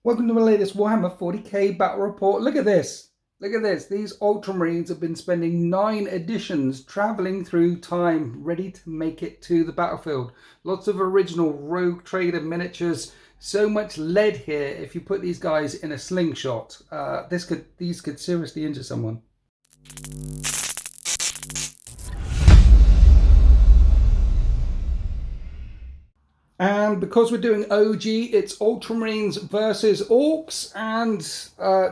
Welcome to my latest Warhammer 40k battle report. Look at this. Look at this. These Ultramarines have been spending 9 editions travelling through time, ready to make it to the battlefield. Lots of original Rouge Trader miniatures. So much lead here. If you put these guys in a slingshot, these could seriously injure someone. And because we're doing OG, it's Ultramarines versus Orks, and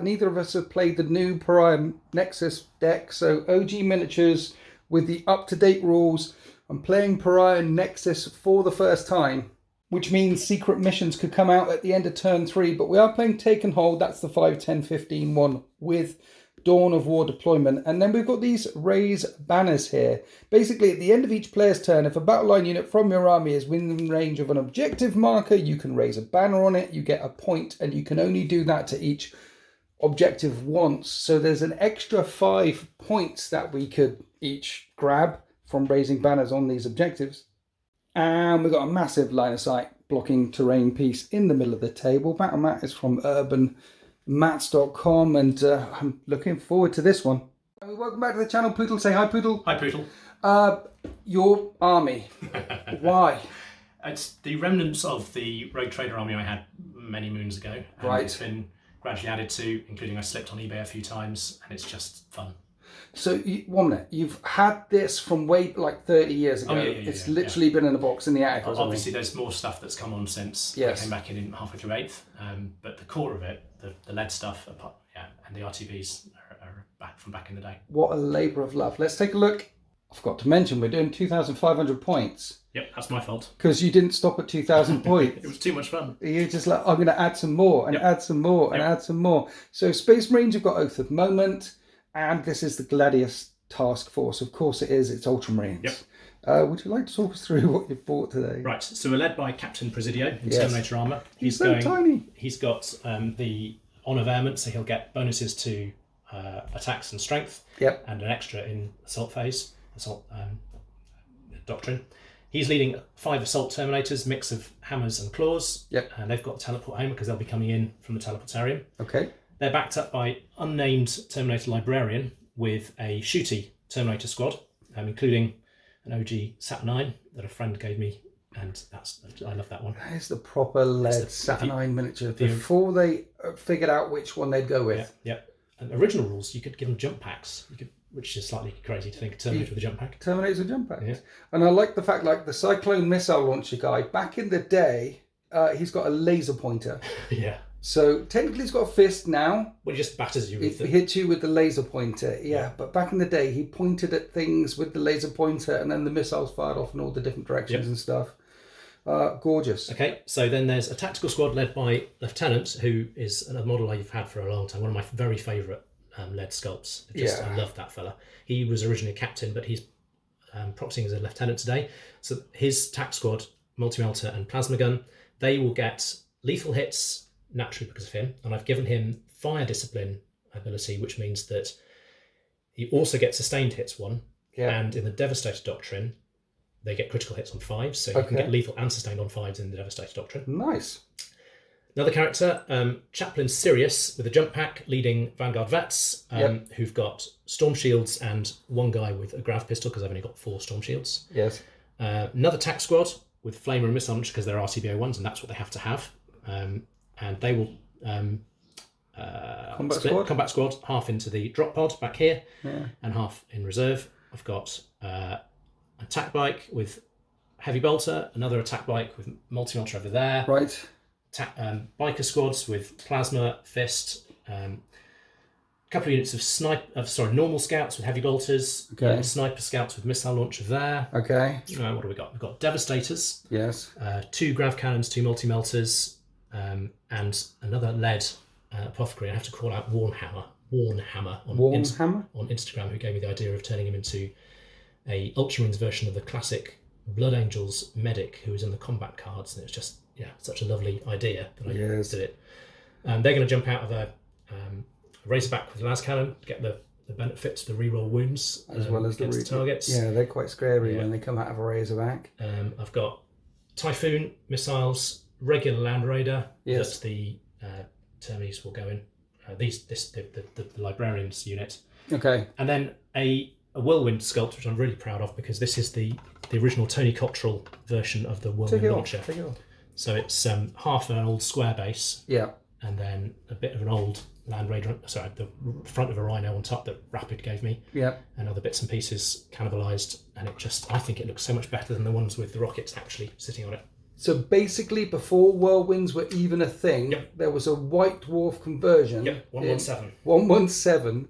neither of us have played the new Pariah Nexus deck, so OG miniatures with the up-to-date rules. I'm playing Pariah Nexus for the first time, which means secret missions could come out at the end of turn 3, but we are playing Take and Hold. That's the 5, 10, 15 one with Dawn of War deployment. And then we've got these raise banners here. Basically, at the end of each player's turn, if a battle line unit from your army is within range of an objective marker, you can raise a banner on it, you get a point, and you can only do that to each objective once. So there's an extra 5 points that we could each grab from raising banners on these objectives. And we've got a massive line of sight blocking terrain piece in the middle of the table. Battle mat is from urbanmats.com, and I'm looking forward to this one. Welcome back to the channel, Poodle. Say hi, Poodle. Hi, Poodle. Your army. Why? It's the remnants of the Rogue Trader army I had many moons ago. And right. It's been gradually added to, including I slipped on eBay a few times, and it's just fun. So, 1 minute, you've had this from way, like 30 years ago. Oh, yeah, it's literally been in a box in the attic or Obviously, there's more stuff that's come on since I came back in halfway through 8th. But the core of it, the lead stuff, and the RTBs are back from back in the day. What a labour of love. Let's take a look. I forgot to mention, we're doing 2,500 points. Yep, that's my fault. Because you didn't stop at 2,000 points. It was too much fun. You're just like, I'm going to add some more and add some more and add some more. So Space Marines, you've got Oath of Moment, and this is the Gladius Task Force. Of course it is. It's Ultramarines. Yep. Would you like to talk us through what you've bought today? Right. So we're led by Captain Presidio in Terminator armour. He's so tiny. He's got the Honour of Airment, so he'll get bonuses to attacks and strength. Yep. And an extra in assault phase, assault doctrine. He's leading 5 assault Terminators, mix of hammers and claws. Yep. And they've got teleport home because they'll be coming in from the teleportarium. Okay. They're backed up by unnamed Terminator Librarian with a shooty Terminator squad, including an OG Saturnine that a friend gave me, and I love that one. That is the proper lead Saturnine miniature before they figured out which one they'd go with. Yeah. And original rules, you could give them jump packs, which is slightly crazy to think of Terminator with a jump pack. Terminator's a jump pack. Yeah. And I like the fact, like the Cyclone missile launcher guy, back in the day, he's got a laser pointer. Yeah. So technically he's got a fist now. Well, he just batters you with it. He hits you with the laser pointer, yeah. But back in the day, he pointed at things with the laser pointer, and then the missiles fired off in all the different directions and stuff. Gorgeous. Okay, so then there's a tactical squad led by Lieutenant, who is a model I've had for a long time. One of my very favourite lead sculpts. I love that fella. He was originally a captain, but he's proxying as a lieutenant today. So his tac squad, multi-melter and plasma gun, they will get lethal hits naturally because of him, and I've given him fire discipline ability, which means that he also gets sustained hits 1, and in the Devastator Doctrine they get critical hits on 5s, so you can get lethal and sustained on 5s in the Devastator Doctrine. Nice. Another character, Chaplain Sirius with a jump pack, leading Vanguard Vets, who've got Storm Shields and 1 guy with a grav pistol because I've only got 4 Storm Shields. Yes. Another tac squad with Flamer and Missile Launcher because they're RTBO ones, and that's what they have to have. And they will combat squad half into the drop pod back here, and half in reserve. I've got attack bike with heavy bolter, another attack bike with multi-melter over there. Right. Biker squads with plasma, fist. A couple of units of normal scouts with heavy bolters. Okay. Sniper scouts with missile launcher there. Okay. What do we got? We've got Devastators. Yes. 2 grav cannons, 2 multi-melters. And another lead apothecary. I have to call out Warhammer on Instagram, who gave me the idea of turning him into a Ultramarines version of the classic Blood Angels medic who was in the combat cards, and it's just such a lovely idea that I did it. They're going to jump out of a Razorback with las cannon to get the benefits, the reroll wounds as well as the targets. Yeah, they're quite scary when they come out of a Razorback. I've got Typhoon missiles, regular Land Raider. Yes. That's the Termes will go in. The librarian's unit. Okay. And then a whirlwind sculpt, which I'm really proud of, because this is the original Tony Cottrell version of the whirlwind launcher. Take it off. So it's half an old square base, yeah, and then a bit of an old Land Raider. Sorry, the front of a Rhino on top that Rapid gave me. Yeah, and other bits and pieces cannibalised, and I think it looks so much better than the ones with the rockets actually sitting on it. So basically, before whirlwinds were even a thing, there was a White Dwarf conversion. Yep, 117. 117.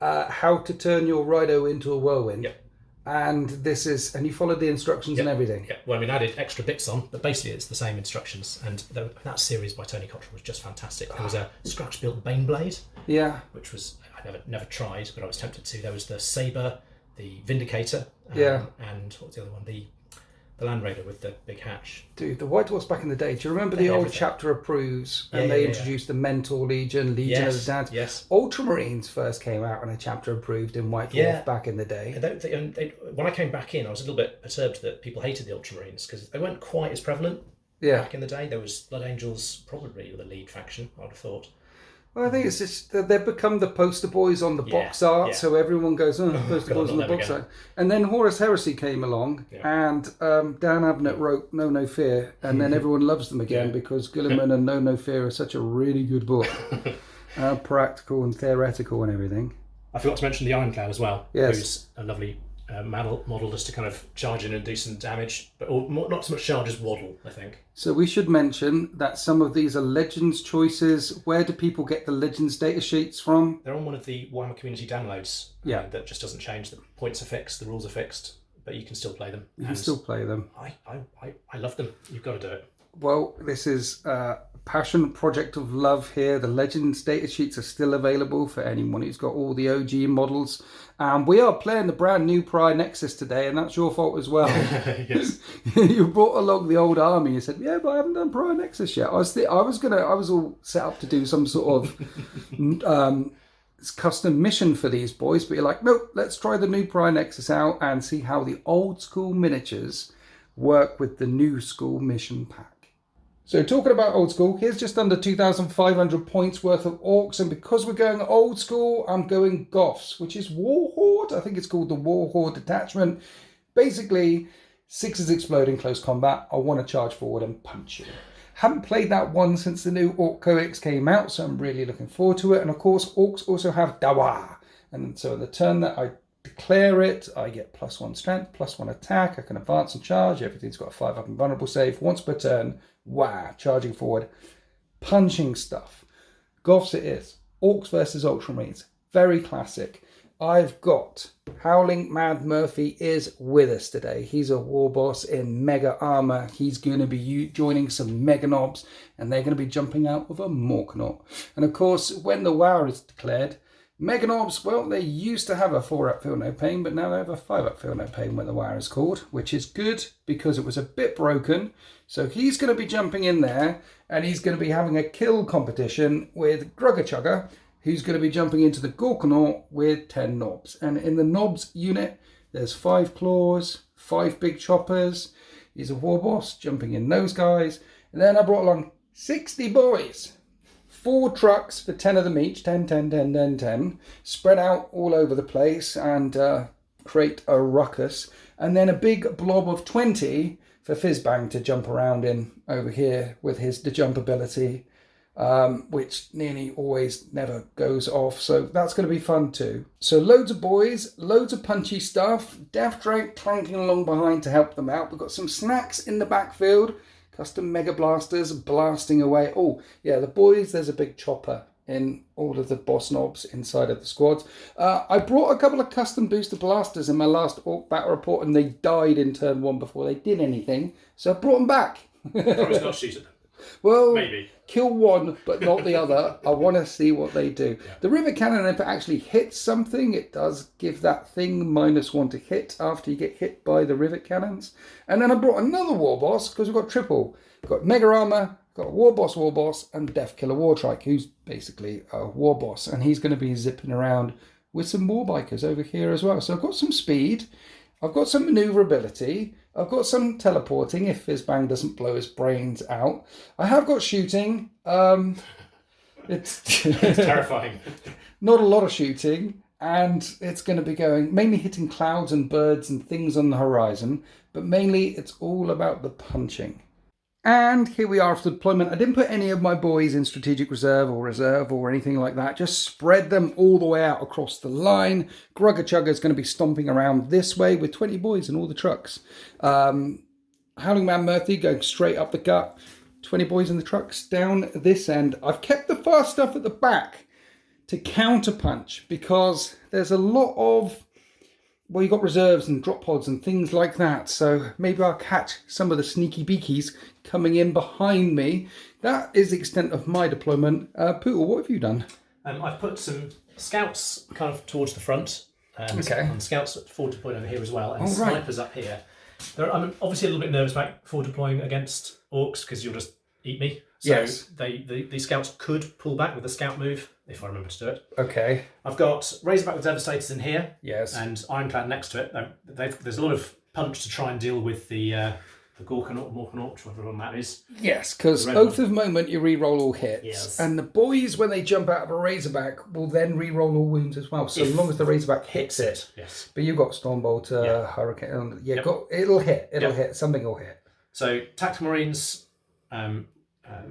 How to turn your Rhino into a whirlwind. Yep. And you followed the instructions and everything. Yeah, well, I mean, added extra bits on, but basically it's the same instructions. And that series by Tony Cottrell was just fantastic. There was a scratch-built Baneblade. Yeah. Which was, I never tried, but I was tempted to. There was the Sabre, the Vindicator. And what's the other one? The Land Raider with the big hatch. Dude, the White Dwarfs back in the day, do you remember the old chapter approves and they introduced the Mentor Legion of the Dads? Yes. Ultramarines first came out on a chapter approved in White Dwarf back in the day. When I came back in, I was a little bit perturbed that people hated the Ultramarines because they weren't quite as prevalent back in the day. There was Blood Angels, probably the lead faction, I would have thought. Well, I think it's just that they've become the poster boys on the box art, so everyone goes, poster boys on the box art. And then Horus Heresy came along, and Dan Abnett wrote No Fear, and then everyone loves them again because Guilliman and No Fear are such a really good book. Practical and theoretical and everything. I forgot to mention the Ironclad as well, yes. Who's a lovely model just to kind of charge in and do some damage, but not so much charge as waddle, I think. So we should mention that some of these are Legends choices. Where do people get the Legends data sheets from? They're on one of the Warhammer community downloads. That just doesn't change. The points are fixed, the rules are fixed, but you can still play them. You can still play them. I love them. You've got to do it. Well, this is a passion project of love here. The Legends data sheets are still available for anyone who's got all the OG models. We are playing the brand new Pry Nexus today, and that's your fault as well. Yes. You brought along the old army. You said, "Yeah, but I haven't done Pry Nexus yet." I was all set up to do some sort of custom mission for these boys, but you're like, nope, let's try the new Pry Nexus out and see how the old school miniatures work with the new school mission pack. So talking about old school, here's just under 2,500 points worth of Orks, and because we're going old school, I'm going Goths, which is Warhorde. I think it's called the Warhorde detachment. Basically, 6s explode in close combat. I want to charge forward and punch you. Haven't played that one since the new Ork Codex came out, so I'm really looking forward to it. And of course, Orks also have Dawa. And so in the turn that I declare it, I get +1 strength, +1 attack. I can advance and charge. Everything's got a 5-up and vulnerable save once per turn. Wow, charging forward, punching stuff. Goths it is. Orks versus Ultramarines. Very classic. I've got Howling Mad Murphy is with us today. He's a war boss in mega armor. He's going to be joining some mega knobs, and they're going to be jumping out with a Morknaut. And of course, when the WoW is declared, mega knobs, well, they used to have a 4-up feel no pain, but now they have a 5-up feel no pain when the WoW is called, which is good because it was a bit broken. So he's going to be jumping in there, and he's going to be having a kill competition with Grugger Chugger, who's going to be jumping into the Gorkanaut with 10 knobs. And in the knobs unit, there's 5 claws, 5 big choppers. He's a war boss jumping in those guys. And then I brought along 60 boys. 4 trucks for 10 of them each, 10, 10, 10, 10, 10, spread out all over the place and create a ruckus. And then a big blob of 20 for Fizzbang to jump around in over here with the jump ability, which nearly always never goes off. So that's going to be fun too. So loads of boys, loads of punchy stuff, Death Drake clanking along behind to help them out. We've got some snacks in the backfield. Custom Mega Blasters blasting away. Oh, yeah, the boys, there's a big chopper in all of the boss knobs inside of the squads. I brought a couple of custom booster blasters in my last Ork battle report, and they died in turn 1 before they did anything. So I brought them back. Promise not shoot at them. Well, maybe. Kill one, but not the other. I want to see what they do. Yeah. The rivet cannon, if it actually hits something, it does give that thing -1 to hit after you get hit by the rivet cannons. And then I brought another war boss because we've got triple. We've got mega armor, got a war boss, and Death Killer Wartrike, who's basically a war boss. And he's going to be zipping around with some war bikers over here as well. So I've got some speed. I've got some maneuverability. I've got some teleporting if Fizzbang doesn't blow his brains out. I have got shooting. It's It's terrifying. not a lot of shooting, and it's going to be going mainly hitting clouds and birds and things on the horizon, but mainly it's all about the punching. And here we are after deployment. I didn't put any of my boys in strategic reserve or anything like that. Just spread them all the way out across the line. Grugger Chugger is going to be stomping around this way with 20 boys in all the trucks. Howling Man Murphy going straight up the gut. 20 boys in the trucks down this end. I've kept the fast stuff at the back to counterpunch because there's a lot of, well, you've got reserves and drop pods and things like that. So maybe I'll catch some of the sneaky beakies coming in behind me. That is the extent of my deployment. Pootle, what have you done? I've put some scouts kind of towards the front. Okay. And scouts forward deploying over here as well. And Oh, right. snipers up here. I'm obviously a little bit nervous about forward deploying against orcs because you'll just eat me. So Yes. the scouts could pull back with a scout move, if I remember to do it. Okay. I've got Razorback with Devastators in here. Yes. And Ironclad next to it. There's a lot of punch to try and deal with the Gorkanaut, Morkanaut, whatever one that is. Yes, because Red Oath of Moment, you re-roll all hits. Yes. And the boys, when they jump out of a Razorback, will then re-roll all wounds as well. So as long as the Razorback hits it. Yes. But you've got Stormbolt, Hurricane. Yeah, it'll hit. It'll hit. Something will hit. So Tactical Marines, a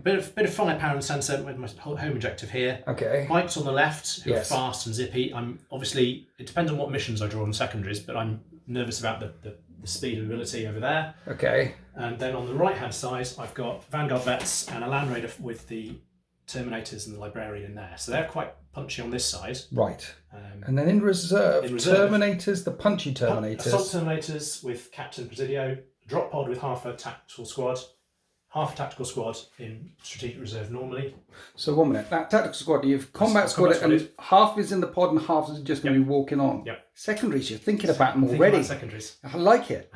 bit of firepower and sensor with my home objective here. Okay. Pikes on the left, who Yes. are fast and zippy. I'm obviously, it depends on what missions I draw on secondaries, but I'm nervous about the speed and ability over there. Okay. And then on the right hand side, I've got Vanguard Vets and a Land Raider with the Terminators and the Librarian in there. So they're quite punchy on this side. Right. And then in reserve, Terminators, the punchy Terminators. Assault Terminators with Captain Presidio, Drop Pod with half a tactical squad in strategic reserve normally. So 1 minute. That tactical squad, you've combat squad, and half is in the pod and half is just going to be walking on. Yep. Secondaries, you're thinking about them already. Secondaries. I like it.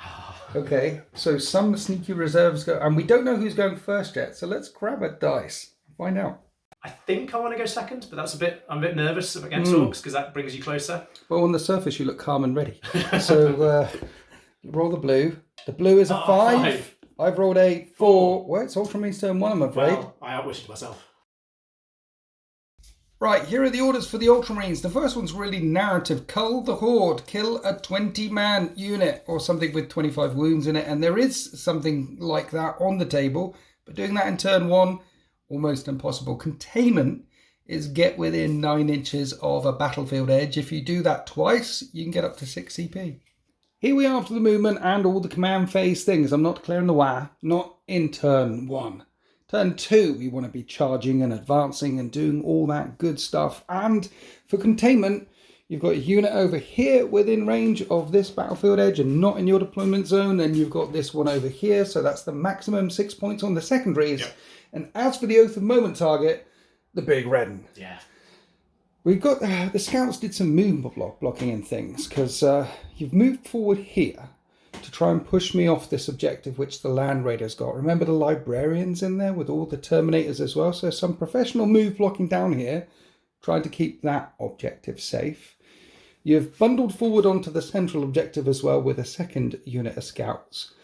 Okay, so some sneaky reserves go, and we don't know who's going first yet. So let's grab a dice and find out. I think I want to go second, but that's I'm a bit nervous against orcs because that brings you closer. Well, on the surface, you look calm and ready. So roll the blue. The blue is a 5. I've rolled a 4. Well, it's Ultramarines turn 1, I'm afraid. Well, I outwitted myself. Right, here are the orders for the Ultramarines. The first one's really narrative. Cull the Horde. Kill a 20-man unit or something with 25 wounds in it. And there is something like that on the table. But doing that in turn 1, almost impossible. Containment is get within 9 inches of a battlefield edge. If you do that twice, you can get up to 6 CP. Here we are after the movement and all the command phase things. I'm not declaring the war, not in turn 1. Turn 2, we want to be charging and advancing and doing all that good stuff. And for containment, you've got a unit over here within range of this battlefield edge and not in your deployment zone. And you've got this one over here. So that's the maximum 6 points on the secondaries. Yep. And as for the Oath of Moment target, the big red one. Yeah. We've got, the scouts did some movement blocking and things, because you've moved forward here to try and push me off this objective which the Land Raider's got. Remember the Librarians in there with all the Terminators as well? So some professional move blocking down here, trying to keep that objective safe. You've bundled forward onto the central objective as well with a second unit of scouts.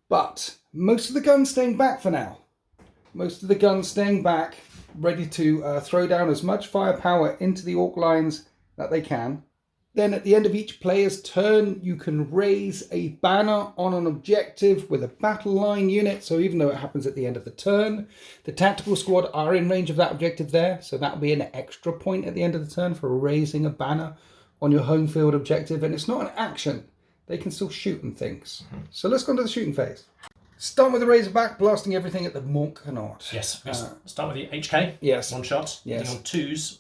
But most of the guns staying back for now. Most of the guns staying back, ready to throw down as much firepower into the Orc lines that they can. Then at the end of each player's turn, you can raise a banner on an objective with a battle line unit. So even though it happens at the end of the turn, the tactical squad are in range of that objective there. So that'll be an extra point at the end of the turn for raising a banner on your home field objective. And it's not an action. They can still shoot and things. So let's go on to the shooting phase. Start with the Razorback, blasting everything at the Morkanaut. Yes, start with the HK. Yes. One shot. Yes. On 2s.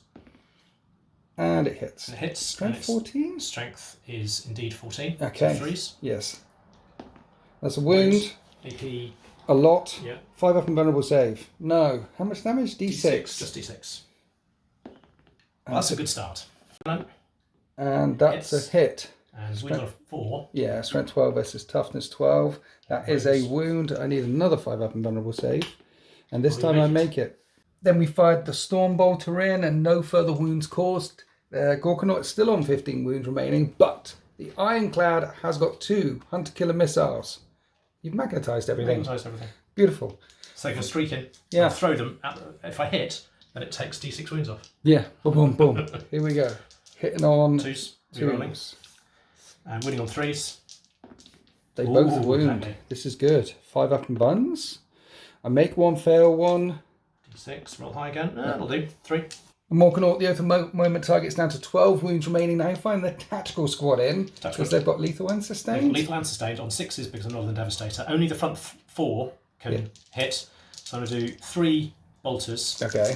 And it hits. And it hits. Strength 14? Strength is indeed 14. Okay. So 3s. Yes. That's a wound. AP. A lot. Yeah. 5 up and vulnerable save. No. How much damage? D6. Just D6. That's a good start. And that's a hit. And we got a 4. Yeah, strength 12 versus toughness 12. That is a wound. I need another 5 up and vulnerable save. And this time I make it. Then we fired the Stormbolter in and no further wounds caused. Gorkanaut is still on 15 wounds remaining, but the Ironclad has got 2 hunter-killer missiles. You've magnetized everything. Magnetized everything. Beautiful. So you can streak in. Yeah. I'll throw them. If I hit, and it takes D6 wounds off. Yeah, boom, boom, boom. Here we go. Hitting on Twos, rerolling. twos. And winning on threes. They both Ooh, wound. exactly. This is good. 5 up and buns. I make one, fail one. D6, roll high again. That'll do. 3. Morkanaut, the Oath of Moment target's down to 12 wounds remaining. Now find the tactical squad in, because they've got lethal and sustained. Lethal and sustained on 6s because I'm Northern Devastator. Only the front 4 can hit. So I'm going to do 3 bolters. Okay.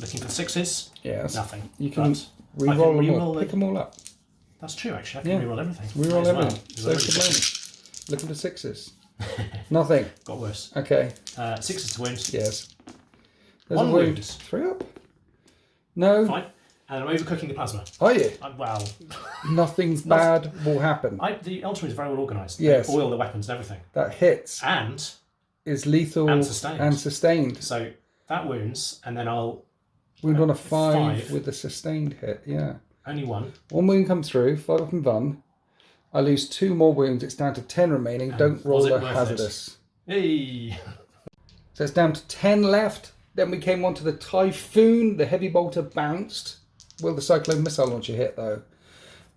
Looking for 6s. Yes. Nothing. You can But re-roll them re-roll all. Pick them all up. That's true, actually. I can re-roll everything. Re-roll May as well, everything. because So I really for the moment. Looking for 6s. Nothing. got worse. Okay. 6s to wound. Yes. There's 1 a wound. 3 up? No. Fine. And I'm overcooking the plasma. Are you? Wow. Nothing bad will happen. The Ultramarines is very well organised. Yes. They oil the weapons and everything. That hits And is lethal and sustained. and sustained. So that wounds, and then I'll... Wound on a 5 5. with a sustained hit, yeah. Only 1. 1 wound come through, 5 up and bun. I lose 2 more wounds, it's down to 10 remaining. Don't roll was it a worth hazardous. Hey! So it's down to 10 left. Then we came on to the Typhoon. The heavy bolter bounced. Will the Cyclone missile launcher hit though?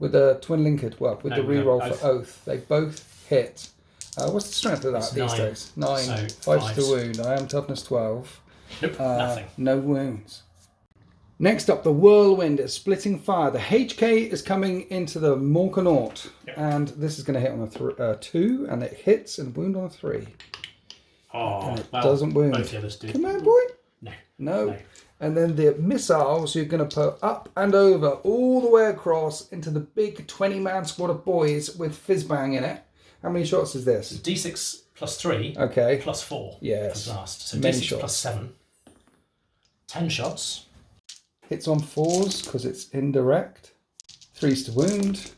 With the twin linkered, well, with the reroll for Oath. They both hit. What's the strength of that these 9. days? 9. So 5 to wound. I am toughness 12. Nope, nothing. No wounds. Next up, the Whirlwind is splitting fire. The HK is coming into the Morkanaut. Yep. And this is going to hit on a 2, and it hits and wound on a 3. Oh, And it doesn't wound. Both the others do. Come on, boy. No. And then the missiles you're going to put up and over all the way across into the big 20-man squad of boys with Fizzbang in it. How many shots is this? D6 plus 3 Okay. plus 4 Yes. for blast. So Many D6 shots. plus 7. 10 shots. Hits on 4s because it's indirect. 3s to wound.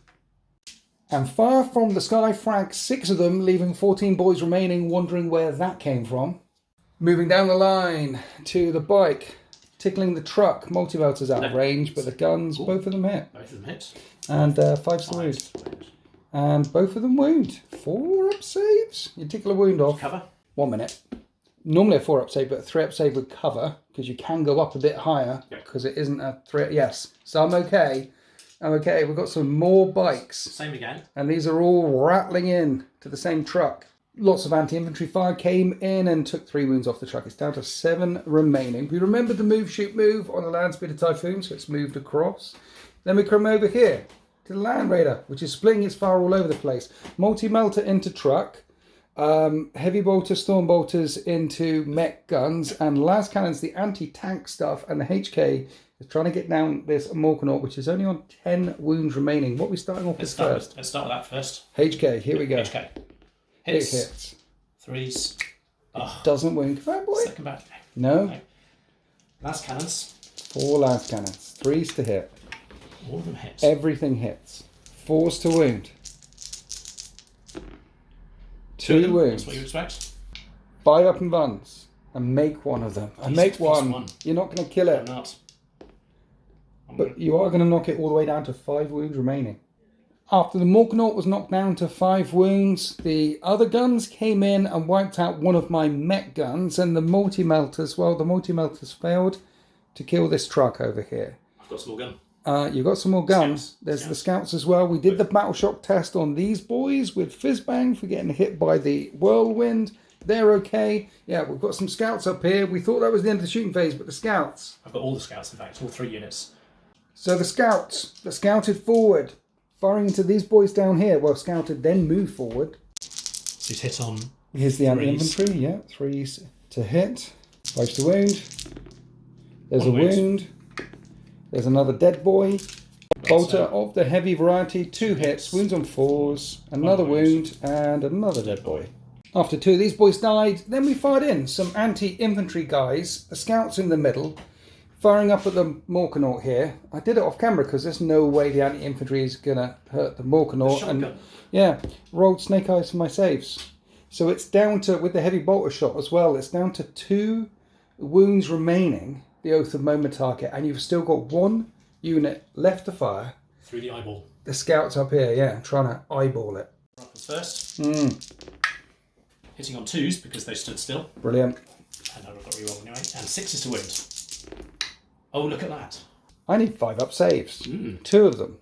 And fire from the sky, frag 6 of them, leaving 14 boys remaining, wondering where that came from. Moving down the line to the bike, tickling the truck. Multi-belter's out of range, but the guns, both of them hit. Both of them hit. And 5's to wound. And both of them wound. 4 up saves. You tickle a wound off. Cover. 1 minute. Normally a 4 up save, but a 3 up save would cover because you can go up a bit higher because it isn't a 3. Yes. So I'm okay. We've got some more bikes. Same again. And these are all rattling in to the same truck. Lots of anti-infantry fire came in and took 3 wounds off the truck. It's down to 7 remaining. We remembered the move, shoot, move on the land speed of Typhoon, so it's moved across. Then we come over here to the Land Raider, which is splitting its fire all over the place. Multi-melter into truck. Heavy bolter, storm bolters into mech guns. And last cannon's the anti-tank stuff. And the HK is trying to get down this Morkanaut, which is only on 10 wounds remaining. What are we starting off with first? Let's start with that first. HK, here we go. HK. It Hits. hits. 3s. Oh, Doesn't wound. Come on, boy. second back. No. Last cannons. 4 last cannons. 3s to hit. All of them hit. Everything hits. 4s to wound. 2 That's wounds. what you expect. 5 up and buns. And make one of them. And make one. You're not going to kill I'm it. not. But you are going to knock it all the way down to 5 wounds remaining. After the Morkanaut was knocked down to 5 wounds, the other guns came in and wiped out one of my mech guns, and the multi-melters, well, the multi-melters failed to kill this truck over here. I've got some more gun. You've got some more guns. Scouts. There's the scouts as well. We did the battle shock test on these boys with Fizzbang for getting hit by the whirlwind. They're okay. Yeah, we've got some scouts up here. We thought that was the end of the shooting phase, but the scouts. I've got all the scouts, in fact, all 3 units. So the scouts, that scouted forward, firing into these boys down here. Well, scouted, then moved forward. So he's hit on. Here's the anti-infantry, yeah. 3s to hit. 5s to wound. There's a wound. There's another dead boy. Bolter of the heavy variety, 2 hits. Wounds on 4s. Another wound and another dead boy. After 2 of these boys died, then we fired in some anti-infantry guys. The scouts in the middle. Firing up at the Morkanaut here. I did it off camera because there's no way the anti-infantry is going to hurt the Morkanaut. And yeah, rolled snake eyes for my saves. So it's down to, with the heavy bolter shot as well, it's down to 2 wounds remaining, the Oath of Moment target, and you've still got 1 unit left to fire. Through the eyeball. The scouts up here, yeah, trying to eyeball it. Rifles first. Hitting on 2s because they stood still. Brilliant. And I've got reroll anyway. And 6s to wound. Oh, look at that. I need 5-up saves. 2 of them.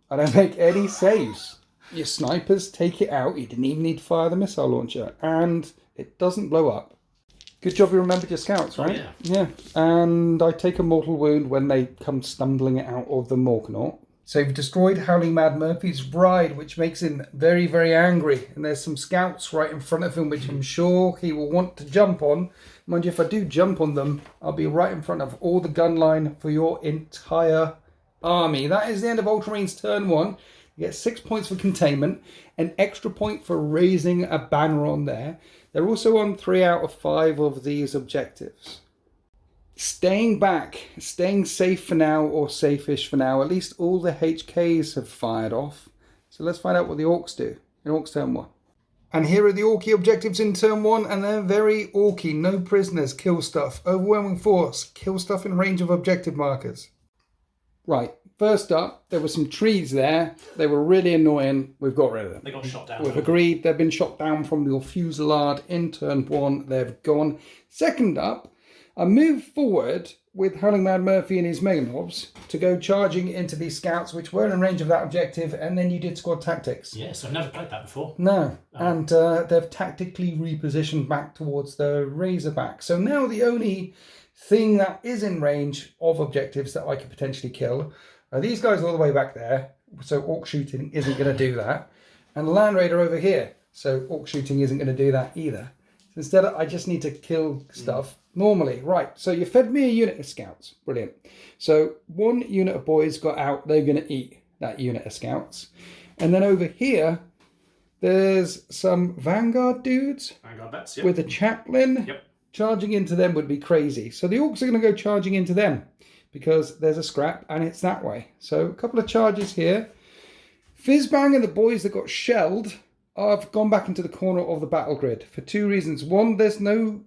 I don't make any saves. Your snipers take it out. You didn't even need to fire the missile launcher. And it doesn't blow up. Good job you remembered your scouts, right? Oh, yeah. And I take a mortal wound when they come stumbling out of the Morkanaut. So you've destroyed Howling Mad Murphy's bride, which makes him very, very angry. And there's some scouts right in front of him, which I'm sure he will want to jump on. Mind you, if I do jump on them, I'll be right in front of all the gun line for your entire army. That is the end of Ultramarines turn 1. You get 6 points for containment, an extra point for raising a banner on there. They're also on 3 out of 5 of these objectives. Staying back, staying safe for now, or safe-ish for now. At least all the HKs have fired off. So let's find out what the Orks do in Orks turn 1. And here are the Orky objectives in turn 1, and they're very Orky. No prisoners, kill stuff. Overwhelming force, kill stuff in range of objective markers. Right, first up, there were some trees there. They were really annoying. We've got rid of them. They got shot down. We've agreed. They've been shot down from your fusillade in turn 1. They've gone. Second up, I moved forward with Howling Mad Murphy and his Meganobs to go charging into these scouts, which were in range of that objective, and then you did squad tactics. Yes, I've never played that before. No, and they've tactically repositioned back towards the Razorback. So now the only thing that is in range of objectives that I could potentially kill are these guys all the way back there. So Orc shooting isn't going to do that. And Land Raider over here. So Orc shooting isn't going to do that either. So instead, I just need to kill stuff normally. Right, so you fed me a unit of scouts. Brilliant. So 1 unit of boys got out. They're going to eat that unit of scouts. And then over here, there's some Vanguard dudes. Vanguard bets, yep. With a chaplain. Yep. Charging into them would be crazy. So the Orcs are going to go charging into them because there's a scrap and it's that way. So a couple of charges here. Fizzbang and the boys that got shelled have gone back into the corner of the battle grid for 2 reasons. 1, there's no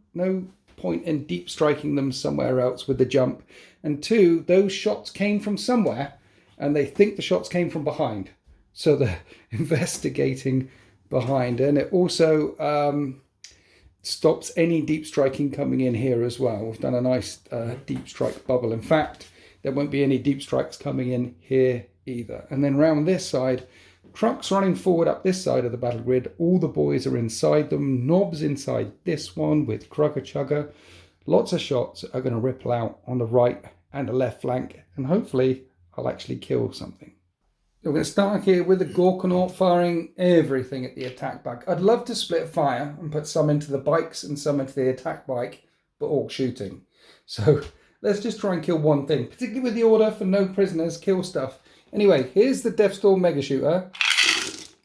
point in deep striking them somewhere else with the jump. And 2, those shots came from somewhere and they think the shots came from behind. So they're investigating behind. And it also stops any deep striking coming in here as well. We've done a nice deep strike bubble. In fact, there won't be any deep strikes coming in here either. And then round this side, trucks running forward up this side of the battle grid. All the boys are inside them. Knobs inside this one with Crugger Chugger. Lots of shots are going to ripple out on the right and the left flank. And hopefully I'll actually kill something. We're going to start here with the Gorkanaut firing everything at the attack bike. I'd love to split fire and put some into the bikes and some into the attack bike, but all shooting. So let's just try and kill one thing, particularly with the order for no prisoners, kill stuff. Anyway, here's the Deathstorm Mega Shooter.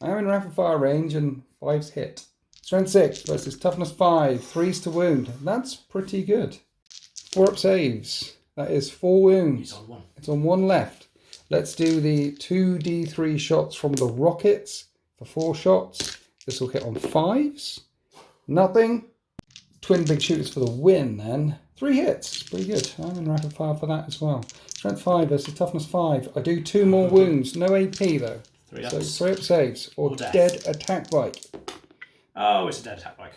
I'm in rapid fire range and 5's hit. Strength 6 versus toughness 5, 3's to wound. That's pretty good. 4-up saves. That is 4 wounds. He's on 1. It's on 1 left. Let's do the 2d3 shots from the rockets for 4 shots. This will hit on 5s. Nothing. Twin big shooters for the win then. 3 hits. Pretty good. I'm in rapid fire for that as well. Strength 5 versus toughness 5. I do 2 more wounds. No AP though. 3 so ups. 3-up saves. Or death. dead attack bike. Oh, it's a dead attack bike.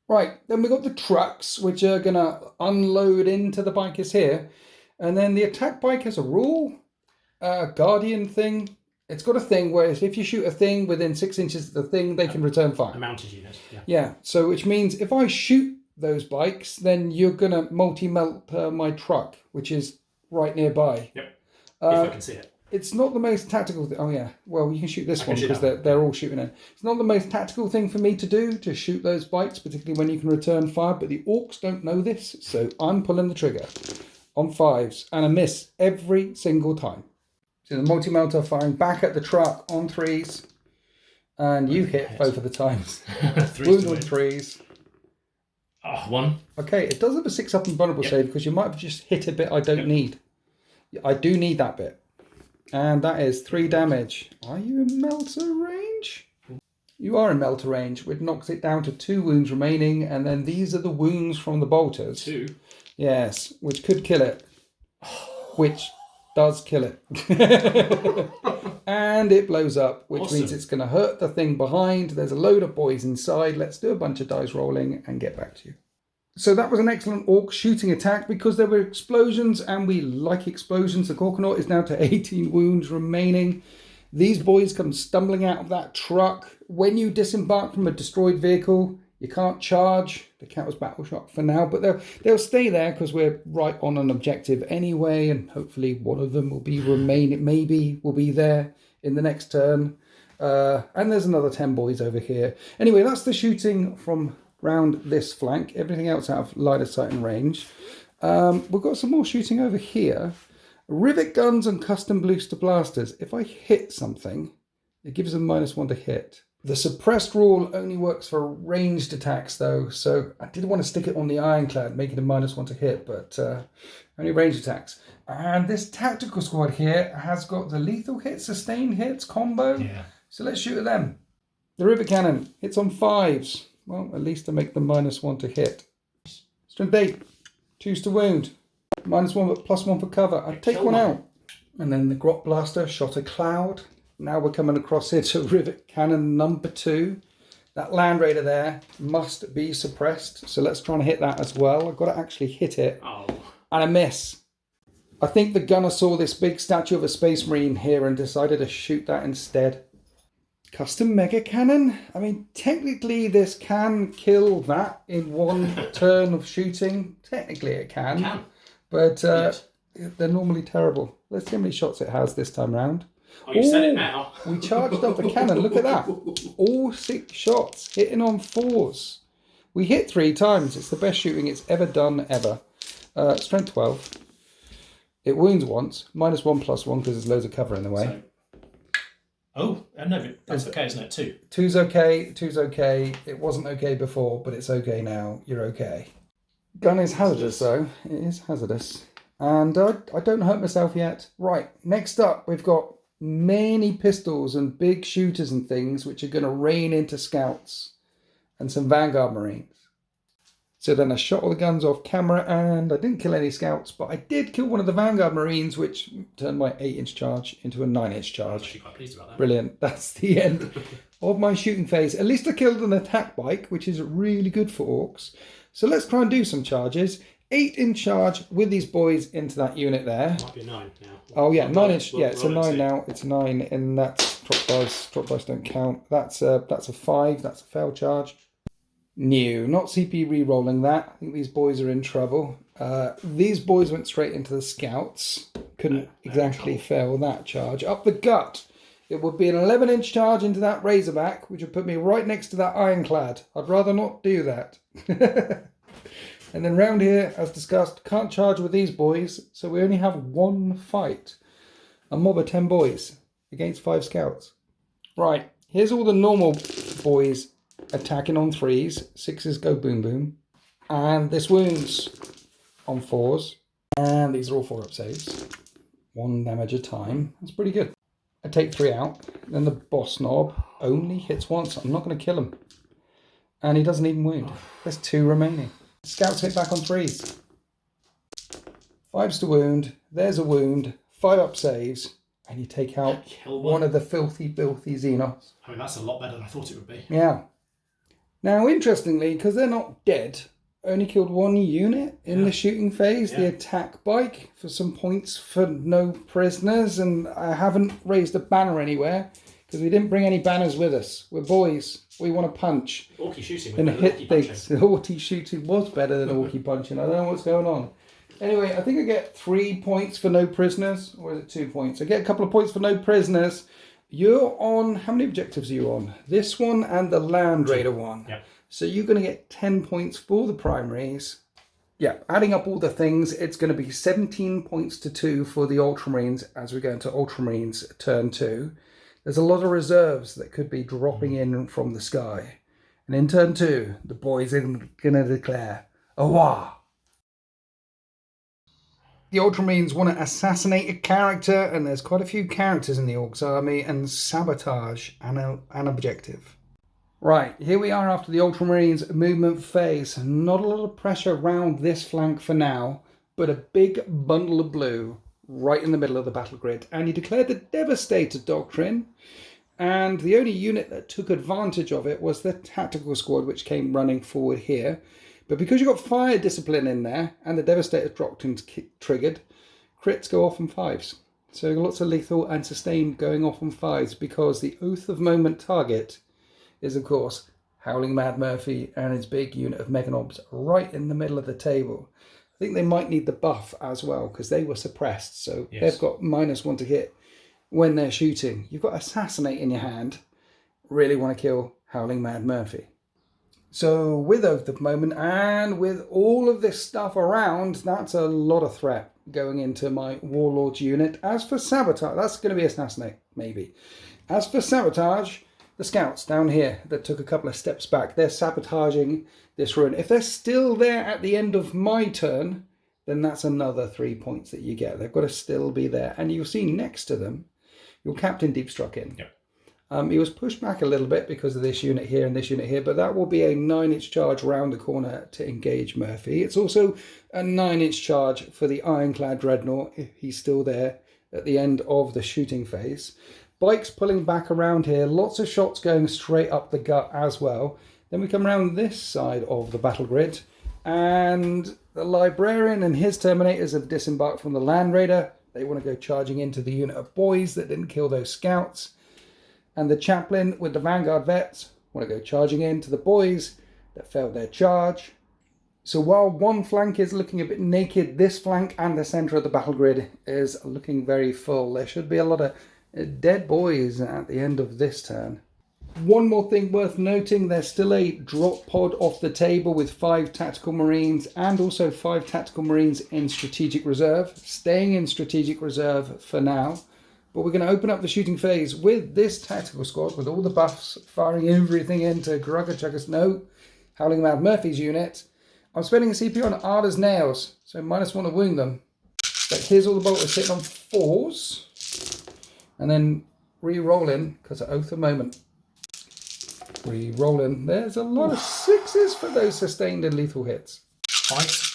Right. Then we've got the trucks, which are going to unload into the bikers here. And then the attack bike has a rule. Guardian thing. It's got a thing where if you shoot a thing within 6 inches of the thing, they can return fire. A mounted unit, yeah. Yeah, so which means if I shoot those bikes, then you're going to multi-melt my truck, which is right nearby. Yep, if I can see it. It's not the most tactical thing. Oh, yeah. Well, you can shoot this one because shoot they're all shooting in. It's not the most tactical thing for me to do, to shoot those bikes, particularly when you can return fire, but the Orcs don't know this, so I'm pulling the trigger on 5s, and I miss every single time. So the multi-melter firing back at the truck on 3s, and you hit both of the times. 3's Wound to on win. 3s. Oh, 1. Okay, it does have a 6-up and vulnerable save because you might have just hit a bit I don't need. I do need that bit. And that is 3 damage. Are you in melter range? You are in melter range, which knocks it down to 2 wounds remaining, and then these are the wounds from the bolters. 2? Yes, which could kill it. Which does kill it. And it blows up, which means it's going to hurt the thing behind. There's a load of boys inside. Let's do a bunch of dice rolling and get back to you. So that was an excellent Orc shooting attack because there were explosions, and we like explosions. The Gorkanaut is now to 18 wounds remaining. These boys come stumbling out of that truck. When you disembark from a destroyed vehicle, you can't charge. The count was battle shock for now, but they'll stay there because we're right on an objective anyway, and hopefully one of them will be maybe will be there in the next turn. And there's another 10 boys over here. Anyway, that's the shooting from round this flank. Everything else out of line of sight and range. We've got some more shooting over here. Rivet guns and custom booster blasters. If I hit something, it gives them -1 to hit. The suppressed rule only works for ranged attacks though, so I did want to stick it on the ironclad, making it -1 to hit, but only ranged attacks. And this tactical squad here has got the lethal hits, sustained hits combo. Yeah. So let's shoot at them. The rivet cannon hits on 5s. Well, at least to make them -1 to hit. Strength 8, 2s to wound. -1 but +1 for cover. I'd take one out. And then the grot blaster shot a cloud. Now we're coming across here to rivet cannon number 2. That Land Raider there must be suppressed. So let's try and hit that as well. I've got to actually hit it. Oh. And I miss. I think the gunner saw this big statue of a Space Marine here and decided to shoot that instead. Custom mega cannon. I mean, technically this can kill that in one turn of shooting. Technically it can. But they're normally terrible. Let's see how many shots it has this time round. Oh, you said it now. We charged up the cannon. Look at that. All 6 shots hitting on 4s. We hit 3 times. It's the best shooting it's ever done, ever. Strength 12. It wounds once. -1 +1 because there's loads of cover in the way. No, that's okay, isn't it? 2. 2's okay. 2's okay. It wasn't okay before, but it's okay now. You're okay. Gun is hazardous, though. It is hazardous. And I don't hurt myself yet. Right, next up, we've got many pistols and big shooters and things, which are going to rain into scouts and some Vanguard Marines. So then I shot all the guns off camera, and I didn't kill any scouts, but I did kill one of the Vanguard Marines, which turned my 8-inch charge into a 9-inch charge. I'm actually quite pleased about that. Brilliant. That's the end of my shooting phase. At least I killed an attack bike, which is really good for Orcs. So let's try and do some charges. 8 in charge with these boys into that unit there. Might be a 9 now. Oh yeah, 9-inch. Yeah, it's a 9 now. It's a 9, and that's drop dice. Drop dice don't count. That's a 5. That's a failed charge. New, not CP re-rolling that. I think these boys are in trouble. These boys went straight into the scouts. Couldn't exactly fail that charge. Up the gut. It would be an 11-inch charge into that Razorback, which would put me right next to that Ironclad. I'd rather not do that. And then round here, as discussed, can't charge with these boys, so we only have 1 fight. A mob of 10 boys against 5 scouts. Right, here's all the normal boys attacking on 3s. 6s go boom boom. And this wounds on 4s. And these are all 4-up saves. 1 damage a time. That's pretty good. I take 3 out. Then the boss knob only hits once. I'm not going to kill him. And he doesn't even wound. There's 2 remaining. Scouts hit back on 3s. 5s to wound. There's a wound. 5-up saves. And you take out one of the filthy Xenos. I mean, that's a lot better than I thought it would be. Yeah. Now, interestingly, because they're not dead, only killed 1 unit in the shooting phase, the attack bike, for some points for no prisoners. And I haven't raised a banner anywhere because we didn't bring any banners with us. We're boys. We want to punch. Orky shooting And hit things. The Orky shooting was better than Orky punching. I don't know what's going on. Anyway, I think I get 3 points for no prisoners. Or is it 2 points? I get a couple of points for no prisoners. You're on... How many objectives are you on? This one and the Land Raider one. Yeah. So you're going to get 10 points for the primaries. Yeah, adding up all the things, it's going to be 17 points to 2 for the Ultramarines as we go into Ultramarines turn 2. There's a lot of reserves that could be dropping in from the sky. And in turn 2, the boys are going to declare, "Awah!" The Ultramarines want to assassinate a character, and there's quite a few characters in the Orcs army, and sabotage an objective. Right, here we are after the Ultramarines movement phase. Not a lot of pressure around this flank for now, but a big bundle of blue right in the middle of the battle grid. And he declared the Devastator Doctrine, and the only unit that took advantage of it was the tactical squad, which came running forward here. But because you've got fire discipline in there and the Devastator dropped and triggered, crits go off on 5s. So lots of lethal and sustained going off on 5s because the Oath of Moment target is, of course, Howling Mad Murphy and his big unit of Meganobs right in the middle of the table. I think they might need the buff as well because they were suppressed. So they've got -1 to hit when they're shooting. You've got Assassinate in your hand. Really want to kill Howling Mad Murphy. So with Oath of Moment and with all of this stuff around, that's a lot of threat going into my Warlords unit. As for Sabotage, that's going to be Assassinate, maybe. As for Sabotage, the scouts down here that took a couple of steps back, they're sabotaging this run. If they're still there at the end of my turn, then that's another 3 points that you get. They've got to still be there. And you'll see next to them, your Captain Deep Struck in. Yep. He was pushed back a little bit because of this unit here and this unit here, but that will be a 9-inch charge round the corner to engage Murphy. It's also a 9-inch charge for the Ironclad Dreadnought, if he's still there at the end of the shooting phase. Bikes pulling back around here, lots of shots going straight up the gut as well. Then we come around this side of the battle grid, and the Librarian and his Terminators have disembarked from the Land Raider. They want to go charging into the unit of boys that didn't kill those scouts. And the Chaplain with the Vanguard Vets want to go charging into the boys that failed their charge. So while one flank is looking a bit naked, this flank and the centre of the battle grid is looking very full. There should be a lot of dead boys at the end of this turn. One more thing worth noting, there's still a drop pod off the table with 5 Tactical Marines and also 5 Tactical Marines in Strategic Reserve. Staying in Strategic Reserve for now. But we're going to open up the shooting phase with this tactical squad, with all the buffs, firing everything into Grugger Chuggers. No, Howling Mad Murphy's unit. I'm spending a CP on Arda's Nails, so -1 to wound them. But here's all the bolters sitting on 4s. And then re-rolling, because of Oath of Moment. Re-rolling. There's a lot of 6s for those sustained and lethal hits. 5?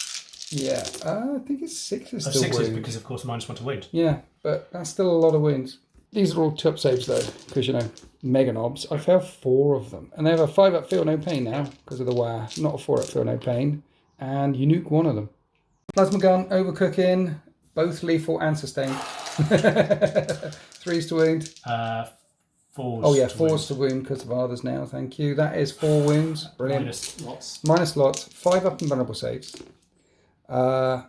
Yeah, I think it's 6s still 6 is wound. because, of course, -1 to wound. Yeah, but that's still a lot of wounds. These are all 2-up saves, though, because, you know, Meganobs. I failed 4 of them. And they have a 5-up Feel No Pain now, because of the WAR. Not a 4-up Feel No Pain. And you nuke one of them. Plasma Gun, Overcooking, both lethal and sustained. 3s to wound. 4s. Oh, yeah, to 4s to wound because of others now. Thank you. That is 4 wounds. Brilliant. Minus lots. 5-up and vulnerable saves. And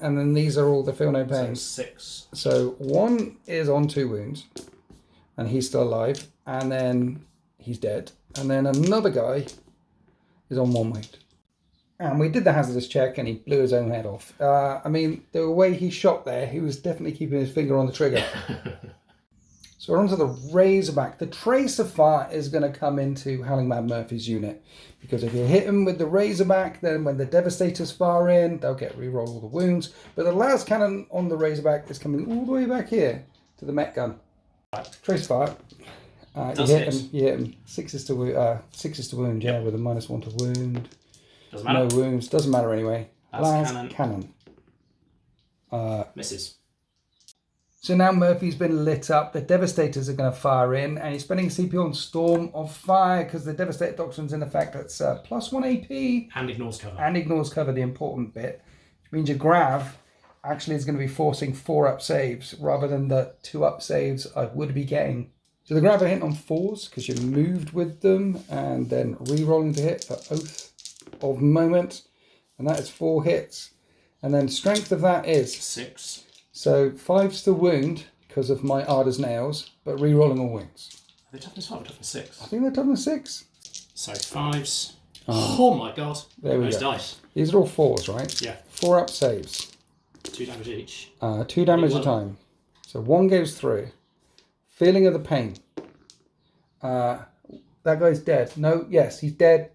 then these are all the Feel No Pain. So 6. So 1 is on 2 wounds, and he's still alive, and then he's dead. And then another guy is on 1 wound. And we did the hazardous check, and he blew his own head off. I mean, the way he shot there, he was definitely keeping his finger on the trigger. So we're on to the Razorback. The Tracer Fire is going to come into Howling Mad Murphy's unit. Because if you hit him with the Razorback, then when the Devastators fire in, they'll get re-roll all the wounds. But the last cannon on the Razorback is coming all the way back here to the Met Gun. Tracer Fire. You hit him. 6s to wound, yeah, with a -1 to wound. Doesn't matter. No wounds. Doesn't matter anyway. Last cannon. Misses. So now Murphy's been lit up. The Devastators are going to fire in, and he's spending CP on Storm of Fire because the Devastator Doctrine's in effect. That's +1 AP. And ignores cover. And ignores cover, the important bit. Which means your Grav actually is going to be forcing 4-up saves rather than the 2-up saves I would be getting. So the Grav are hitting on 4s because you moved with them, and then re-rolling to hit for Oath of Moment. And that is 4 hits. And then strength of that is 6. So 5s to wound because of my Arda's Nails, but re-rolling all wounds. Are they toughness 5 or toughness 6? I think they're toughness 6. So 5s. Oh my god. There we Those go. dice. These are all 4s, right? Yeah. 4-up saves. 2 damage each. 2 damage a time. So 1 goes through. Feeling of the Pain. That guy's dead. No, yes, he's dead.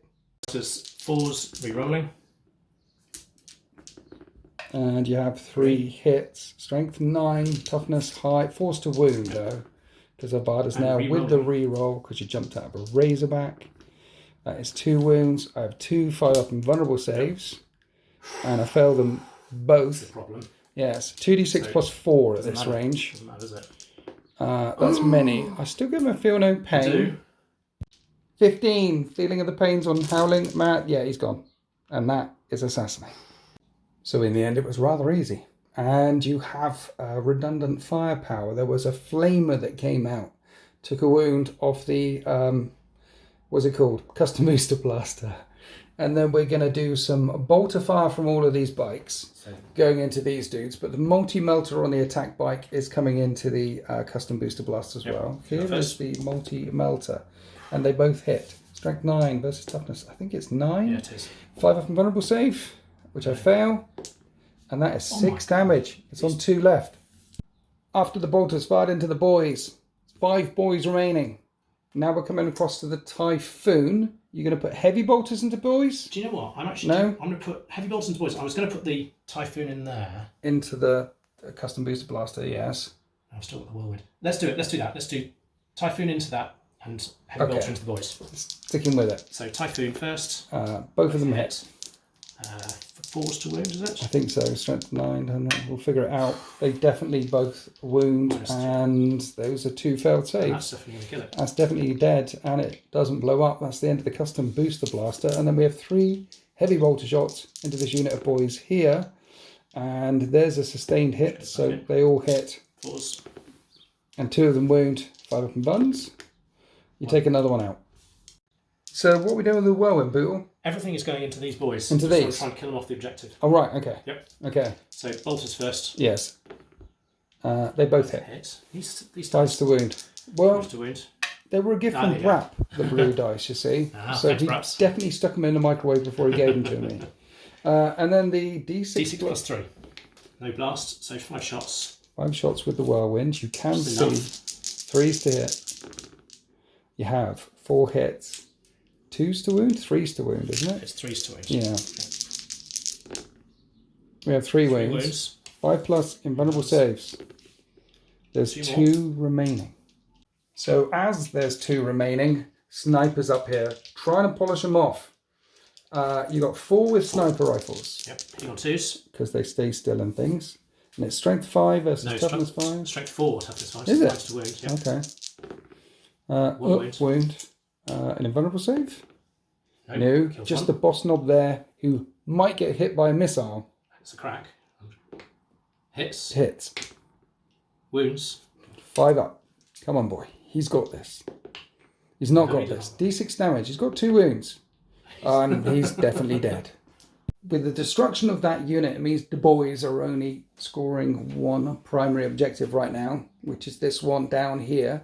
Just 4s re-rolling. And you have 3 hits. Strength 9, toughness high. 4s to wound though. Because of Arda's now with the re-roll because you jumped out of a Razorback. That is 2 wounds. I have 2 5-up and vulnerable saves. And I failed them both. That's the problem. Yes, 2d6 plus 4 at this range. Doesn't matter, does it? That's many. I still give him a Feel No Pain. 15. Feeling of the Pains on Howling. Matt, yeah, he's gone. And that is assassinate. So in the end, it was rather easy. And you have redundant firepower. There was a flamer that came out, took a wound off the, what's it called? Custom booster blaster. And then we're going to do some bolter fire from all of these bikes going into these dudes. But the multi-melter on the attack bike is coming into the custom booster blast as well. Here is the multi-melter. And they both hit. Strength 9 versus toughness. I think it's 9. Yeah, it is. 5 up and vulnerable save, which I fail. And that is 6 damage. It's on 2 left. After the bolters fired into the boys, 5 boys remaining. Now we're coming across to the Typhoon. You're going to put heavy bolters into boys? Do you know what? I'm going to put heavy bolters into boys. I was going to put the Typhoon in there. Into the custom booster blaster, yes. I've still got the whirlwind. Let's do it. Let's do that. Let's do Typhoon into that and heavy bolter into the boys. Sticking with it. So Typhoon first. Both of them hit. 4s to wound, is it? I think so. Strength 9, and we'll figure it out. They definitely both wound, and those are 2 failed saves. That's definitely going to kill it. That's definitely dead, and it doesn't blow up. That's the end of the custom booster blaster. And then we have 3 heavy bolter shots into this unit of boys here. And there's a sustained hit, so they all hit. 4s. And 2 of them wound. 5 up and buns. You take another one out. So what are we doing with the whirlwind, Bootle? Everything is going into these boys. Into these? Try and kill them off the objective. Oh, right, okay. Yep. Okay. So bolters first. Yes. They both hit. These Dice to wound. Well, to wound. they were a gift from Brap, the blue dice, you see. So he definitely stuck them in the microwave before he gave them to me. And then the D6. D6 plus 3. No blast, so 5 shots. 5 shots with the whirlwind. You can see 3s to hit. You have 4 hits. 2s to wound, 3s to wound, isn't it? It's 3s to wound. Yeah. We have 3 wounds. 5 plus invulnerable saves. There's 2 remaining. So as there's 2 remaining, snipers up here, trying to polish them off. You got 4 with sniper rifles. Yep, you got 2s. Because they stay still and things. And it's strength 5 versus toughness 5. Strength 4, toughness 5. Is it? To wound. Yep. Okay. Wound. An invulnerable save? No, just the boss knob there who might get hit by a missile. It's a crack. Hits. Hits. Wounds. 5 up. Come on, boy. He's got this. He's not got this. D6 damage. He's got 2 wounds. And he's definitely dead. With the destruction of that unit, it means the boys are only scoring 1 primary objective right now, which is this one down here.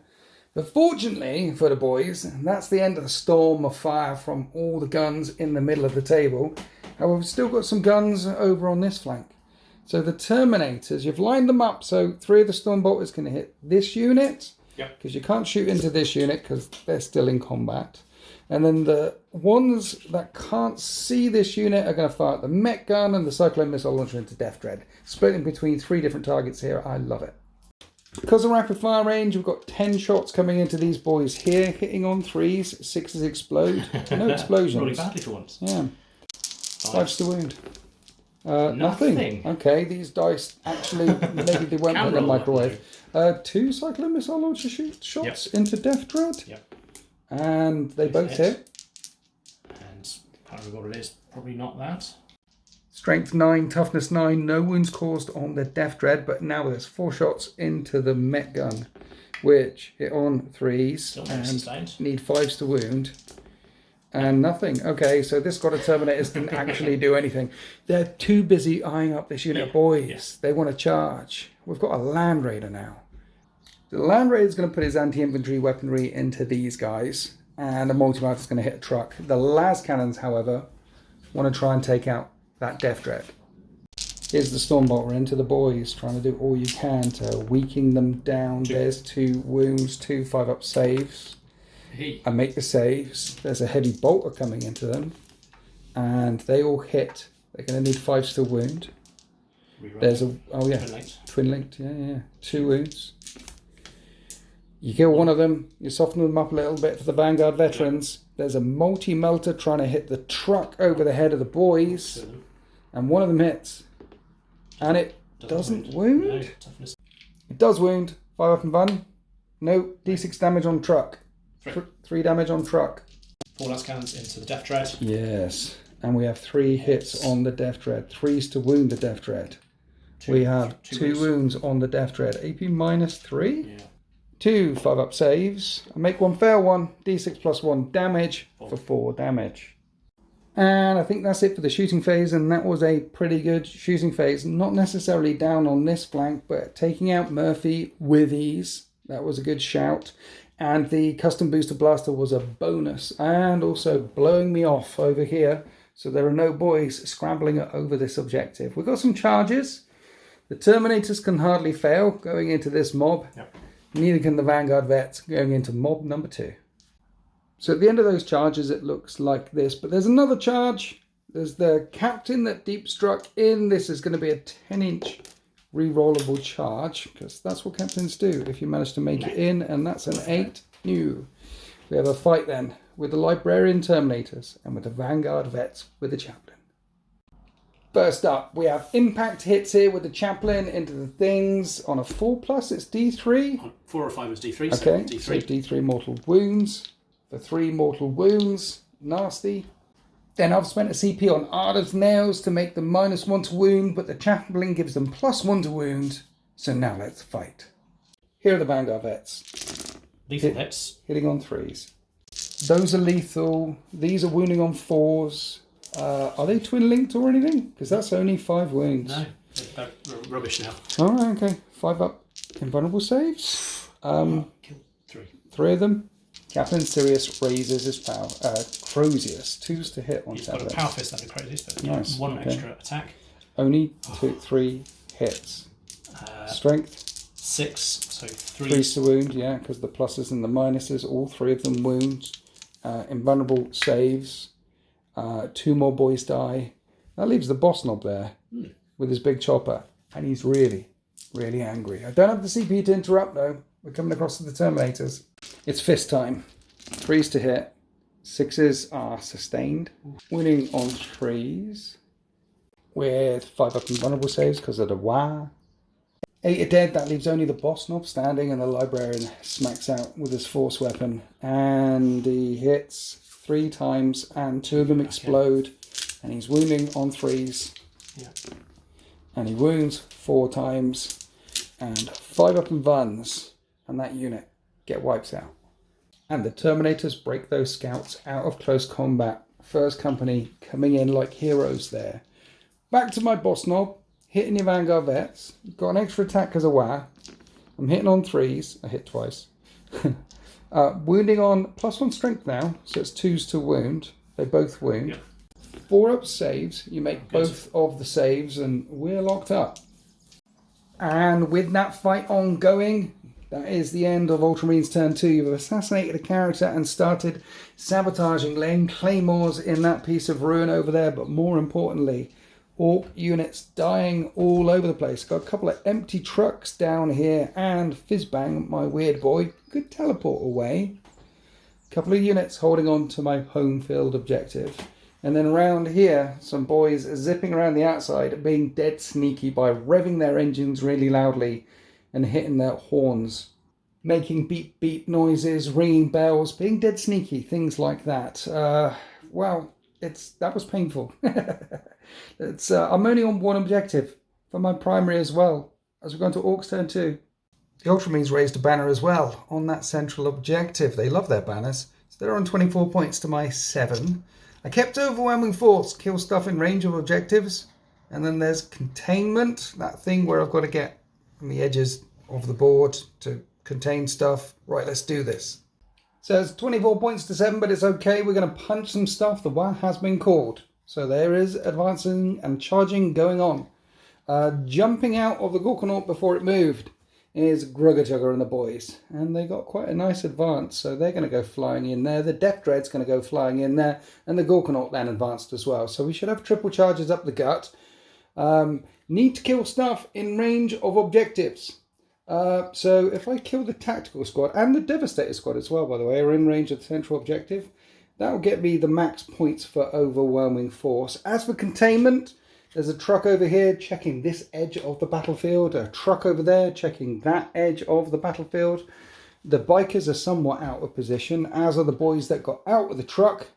But fortunately for the boys, that's the end of the storm of fire from all the guns in the middle of the table. However, we've still got some guns over on this flank. So the Terminators, you've lined them up so 3 of the Stormbolters can hit this unit. Yep. Because you can't shoot into this unit because they're still in combat. And then the ones that can't see this unit are going to fire at the Mech Gun and the Cyclone Missile Launcher into Death Dread. Splitting between 3 different targets here. I love it. Because of rapid fire range, we've got 10 shots coming into these boys here, hitting on 3s, 6s explode. No explosions. Really badly for once. Yeah. 5s to wound. Nothing. Okay, these dice actually, maybe they won't put in the microwave. 2 Cyclone Missile Launcher shots into Death Dread. Yep. And they both hit. And can't remember what it is. Probably not that. Strength 9, toughness 9, no wounds caused on the Death Dread, but now there's 4 shots into the Mech Gun, which hit on 3s and need 5s to wound. And nothing. Okay, so this squad of Terminators didn't actually do anything. They're too busy eyeing up this unit of boys. Yes. They want to charge. We've got a Land Raider now. The Land Raider is going to put his anti-infantry weaponry into these guys, and the multi-mouth is going to hit a truck. The las cannons, however, want to try and take out that Death Dread. Here's the Stormbolter into the boys, trying to do all you can to weaken them down. There's 2 wounds, 2 5-up saves. And make the saves. There's a heavy bolter coming into them, and they all hit. They're going to need 5s to wound. There's a twin linked. Yeah. 2 wounds. You kill one of them. You soften them up a little bit for the Vanguard veterans. There's a multi-melter trying to hit the truck over the head of the boys, and one of them hits, and it doesn't wound. No, it does wound. 5 up and bun. No, D6 damage on truck. 3 damage on truck. 4 las cannons into the Death Dread. Yes. And we have 3 hits on the Death Dread. 3s to wound the Death Dread. We have 2 wounds on the Death Dread. AP -3. Yeah. 2 5-up saves. I make 1 fail one. D6 plus 1 damage for 4 damage. And I think that's it for the shooting phase, and that was a pretty good shooting phase. Not necessarily down on this flank, but taking out Murphy with ease. That was a good shout. And the custom booster blaster was a bonus, and also blowing me off over here. So there are no boys scrambling over this objective. We've got some charges. The Terminators can hardly fail going into this mob. Yep. Neither can the Vanguard Vets going into mob number 2. So at the end of those charges, it looks like this. But there's another charge. There's the Captain that deep struck in. This is going to be a 10-inch re-rollable charge, because that's what Captains do if you manage to make it in. And that's an 8. New. We have a fight then with the Librarian Terminators and with the Vanguard Vets with the Chaplain. First up, we have impact hits here with the Chaplain into the things. On a 4+, it's D3. On 4 or 5 was D3. Okay, so so D3. D3 mortal wounds. For 3 mortal wounds. Nasty. Then I've spent a CP on Ardor's Nails to make them -1 to wound, but the Chaplain gives them +1 to wound. So now let's fight. Here are the Vanguard Vets. Lethal hits. Hitting on 3s. Those are lethal. These are wounding on 4s. Are they twin linked or anything? Because that's only 5 wounds. No, they're rubbish now. Alright, okay. 5-up invulnerable saves. Kill 3. 3 of them. Captain Sirius raises his power. Crozius, 2s to hit on He's got a Chaplain. power fist that Crozius, but Nice, 1 okay. extra attack. Only 3 hits. Strength. 6, so 3. 3s to wound, yeah, because the pluses and the minuses, all 3 of them wounds. Invulnerable saves. 2 more boys die. That leaves the boss knob there with his big chopper. And he's really, really angry. I don't have the CP to interrupt though. We're coming across to the Terminators. It's fist time. 3s to hit. 6s are sustained. Winning on 3s. With 5-up invulnerable saves because of the wah. 8 are dead. That leaves only the boss knob standing, and the Librarian smacks out with his force weapon. And he hits 3 times, and 2 of them explode. And he's wounding on 3s. Yeah. And he wounds 4 times. And 5-up invuns. And that unit get wiped out. And the Terminators break those scouts out of close combat. First company coming in like heroes there. Back to my boss knob. Hitting your Vanguard Vets. Got an extra attack as a WA. I'm hitting on 3s. I hit twice. Wounding on +1 strength now. So it's 2s to wound. They both wound. Yep. 4-up saves. You make both of the saves and we're locked up. And with that fight ongoing, that is the end of Ultramarines turn 2. You've assassinated a character and started sabotaging, laying claymores in that piece of ruin over there. But more importantly, Ork units dying all over the place. Got a couple of empty trucks down here, and Fizzbang, my weird boy, could teleport away. A couple of units holding on to my home field objective. And then around here, some boys zipping around the outside, being dead sneaky by revving their engines really loudly and hitting their horns, making beep beep noises, ringing bells, being dead sneaky, things like that. Well, that was painful. I'm only on 1 objective for my primary as well, as we're going to Orks turn 2. The Ultramarines raised a banner as well on that central objective. They love their banners. So they're on 24 points to my 7. I kept overwhelming force, kill stuff in range of objectives. And then there's containment, that thing where I've got to get on the edges of the board to contain stuff. Right, let's do this. So it's 24 points to 7, but it's okay. We're going to punch some stuff. The war has been called. So there is advancing and charging going on. Jumping out of the Gorkanaut before it moved is Gruggerjugger and the boys. And they got quite a nice advance, so they're going to go flying in there. The Death Dread's going to go flying in there, and the Gorkanaut then advanced as well. So we should have triple charges up the gut. Need to kill stuff in range of objectives. So if I kill the Tactical Squad, and the Devastator Squad as well, by the way, are in range of the central objective, that will get me the max points for overwhelming force. As for containment, there's a truck over here checking this edge of the battlefield, a truck over there checking that edge of the battlefield. The bikers are somewhat out of position, as are the boys that got out of the truck.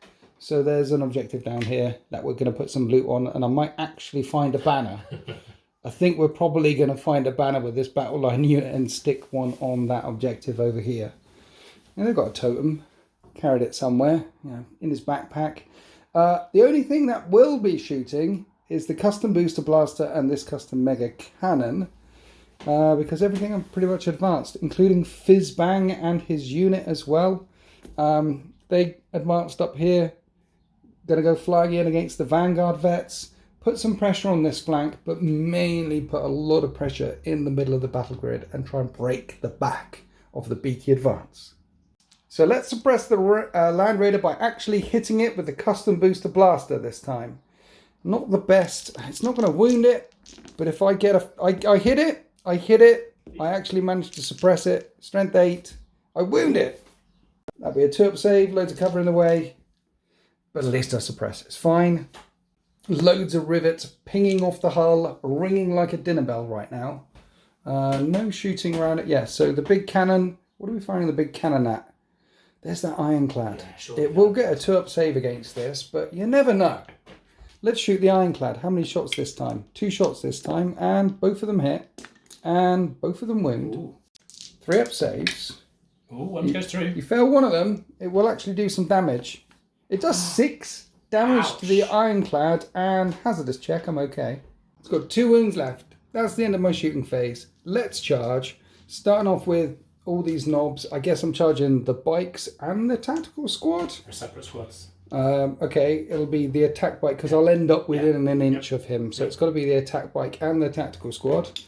So there's an objective down here that we're going to put some loot on, and I might actually find a banner. I think we're probably going to find a banner with this battle line unit and stick one on that objective over here. And they've got a totem, carried it somewhere, in his backpack. The only thing that will be shooting is the custom booster blaster and this custom mega cannon, because everything I'm pretty much advanced, including Fizzbang and his unit as well. They advanced up here, going to go flying in against the Vanguard vets, put some pressure on this flank, but mainly put a lot of pressure in the middle of the battle grid and try and break the back of the beaky advance. So let's suppress the Land Raider by actually hitting it with the custom booster blaster this time. Not the best. It's not going to wound it, but if I get I hit it, I actually managed to suppress it. Strength 8, I wound it. That'd be a 2-up save, loads of cover in the way, but at least I suppress it. It's fine. Loads of rivets pinging off the hull, ringing like a dinner bell right now. No shooting around it. Yeah, so the big cannon, what are we firing the big cannon at? There's that ironclad. Yeah, sure, it will get a 2-up save against this, but you never know. Let's shoot the ironclad. How many shots this time? 2 shots this time, and both of them hit, and both of them wound. 3-up saves. Oh, one goes through. You fail one of them, it will actually do some damage. It does 6 damage to the ironclad, and hazardous check, I'm okay. It's got 2 wounds left. That's the end of my shooting phase. Let's charge. Starting off with all these knobs. I guess I'm charging the bikes and the tactical squad. They're separate squads. Okay, it'll be the attack bike because I'll end up within an inch of him. So it's got to be the attack bike and the tactical squad.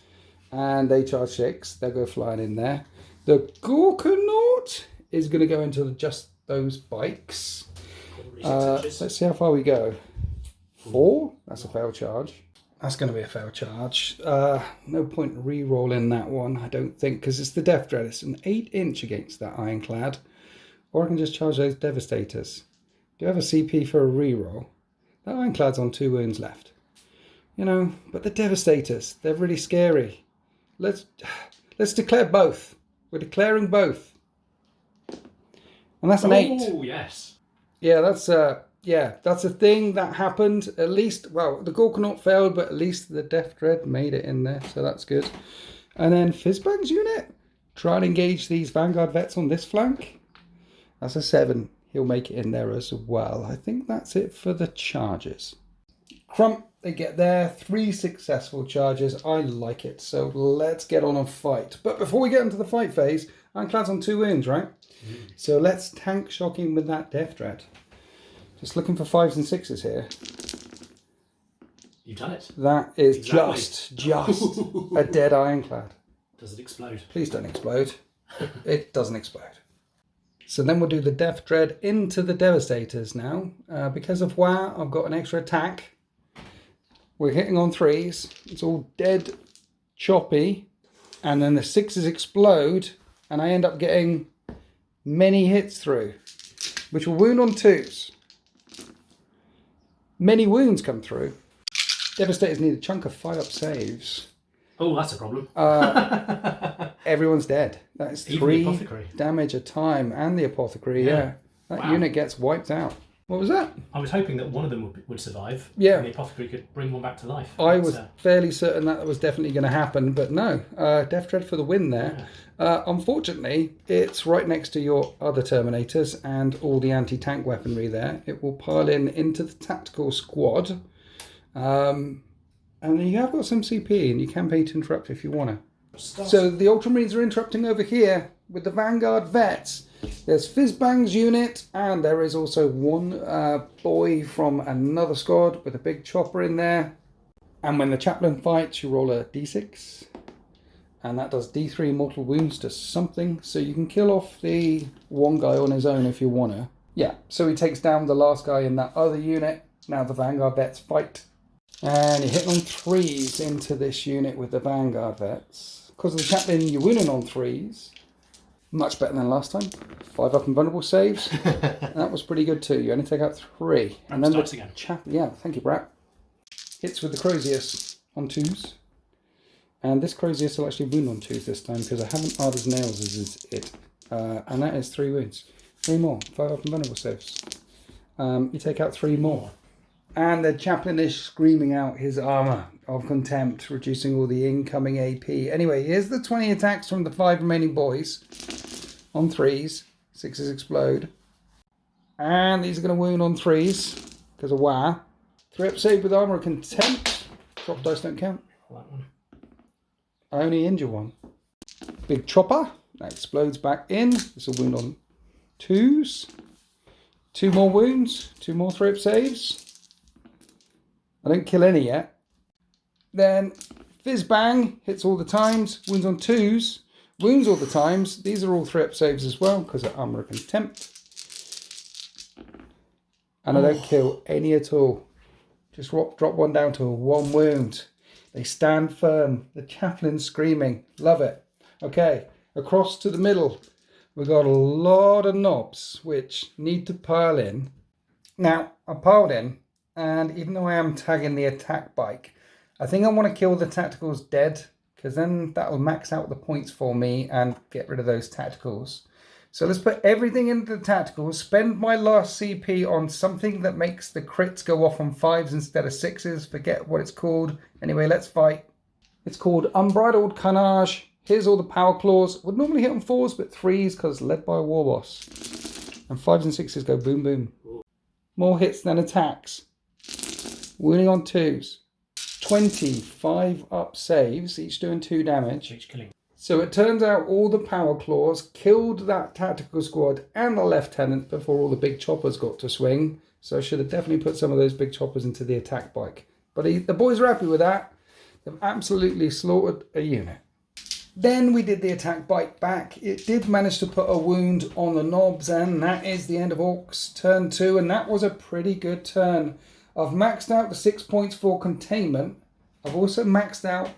And they charge 6. They'll go flying in there. The Gorkanaut is going to go into just those bikes. Let's see how far we go. 4? That's a fail charge. That's going to be a fail charge. No point re-rolling that one, I don't think, because it's the Death Dread. It's an 8-inch against that ironclad. Or I can just charge those Devastators. Do you have a CP for a re-roll? That ironclad's on 2 wounds left. You know, but the Devastators, they're really scary. Let's declare both. We're declaring both. And that's an 8. Oh, yes. Yeah, that's a thing that happened. At least, well, the Gorkanaut failed, but at least the Death Dread made it in there, so that's good. And then Fizzbang's unit, try and engage these Vanguard vets on this flank. That's a 7. He'll make it in there as well. I think that's it for the charges. Crump, they get there. 3 successful charges. I like it. So let's get on and fight. But before we get into the fight phase, Ironclad's on 2 wounds, right? So let's tank shock him with that Death Dread. Just looking for 5s and 6s here. You've done it. That is just a dead ironclad. Does it explode? Please don't explode. It doesn't explode. So then we'll do the Death Dread into the Devastators now. Because of WoW, I've got an extra attack. We're hitting on 3s. It's all dead choppy. And then the 6s explode. And I end up getting many hits through. Which will wound on 2s. Many wounds come through. Devastators need a chunk of 5-up saves. Oh, that's a problem. Everyone's dead. That is 3 damage a time. And the Apothecary, yeah. That unit gets wiped out. What was that? I was hoping that one of them would survive. Yeah. And the Apothecary could bring one back to life. I was fairly certain that was definitely going to happen, but no. Death Dread for the win there. Yeah. Unfortunately, it's right next to your other Terminators and all the anti-tank weaponry there. It will pile into the tactical squad. And you have got some CP, and you can pay to interrupt if you want to. So the Ultramarines are interrupting over here with the Vanguard vets. There's Fizzbang's unit, and there is also one boy from another squad with a big chopper in there. And when the chaplain fights, you roll a d6. And that does d3 mortal wounds to something. So you can kill off the one guy on his own if you want to. Yeah, so he takes down the last guy in that other unit. Now the Vanguard vets fight. And you're hitting on 3s into this unit with the Vanguard vets. Because of the chaplain, you're winning on 3s. Much better than last time. 5-up and vulnerable saves. That was pretty good too. You only take out 3. And then the again. Yeah, thank you, Brat. Hits with the Crozius on 2s. And this Crozius will actually wound on 2s this time because I haven't hard as nails as it. And that is 3 wounds. 3 more. 5-up and vulnerable saves. You take out 3 more. And the chaplain is screaming out his armor of contempt, reducing all the incoming AP. Anyway, here's the 20 attacks from the 5 remaining boys. On 3s. 6s explode. And these are going to wound on 3s. Because of WoW. 3-up save with armor of contempt. Drop dice don't count. That one. I only injure 1. Big chopper. That explodes back in. This will wound on 2s. 2 more wounds. 2 more 3-up saves. I don't kill any yet. Then Fizz Bang hits all the times, wounds on 2s, wounds all the times. These are all 3-up saves as well because of Armor of Contempt. And I don't kill any at all. Just drop 1 down to a 1 wound. They stand firm. The chaplain's screaming. Love it. Okay, across to the middle. We've got a lot of knobs which need to pile in. Now, I piled in. And even though I am tagging the attack bike, I think I want to kill the tacticals dead, because then that'll max out the points for me and get rid of those tacticals. So let's put everything into the tacticals, spend my last CP on something that makes the crits go off on 5s instead of 6s. Forget what it's called. Anyway, let's fight. It's called Unbridled Carnage. Here's all the power claws. Would normally hit on 4s, but 3s because led by a war boss. And 5s and 6s go boom boom. More hits than attacks. Wounding on 2s. 25 up saves, each doing 2 damage. Each killing. So it turns out all the power claws killed that tactical squad and the lieutenant before all the big choppers got to swing. So I should have definitely put some of those big choppers into the attack bike. But the boys are happy with that. They've absolutely slaughtered a unit. Then we did the attack bike back. It did manage to put a wound on the knobs, and that is the end of Orks turn 2, and that was a pretty good turn. I've maxed out the 6 points for containment. I've also maxed out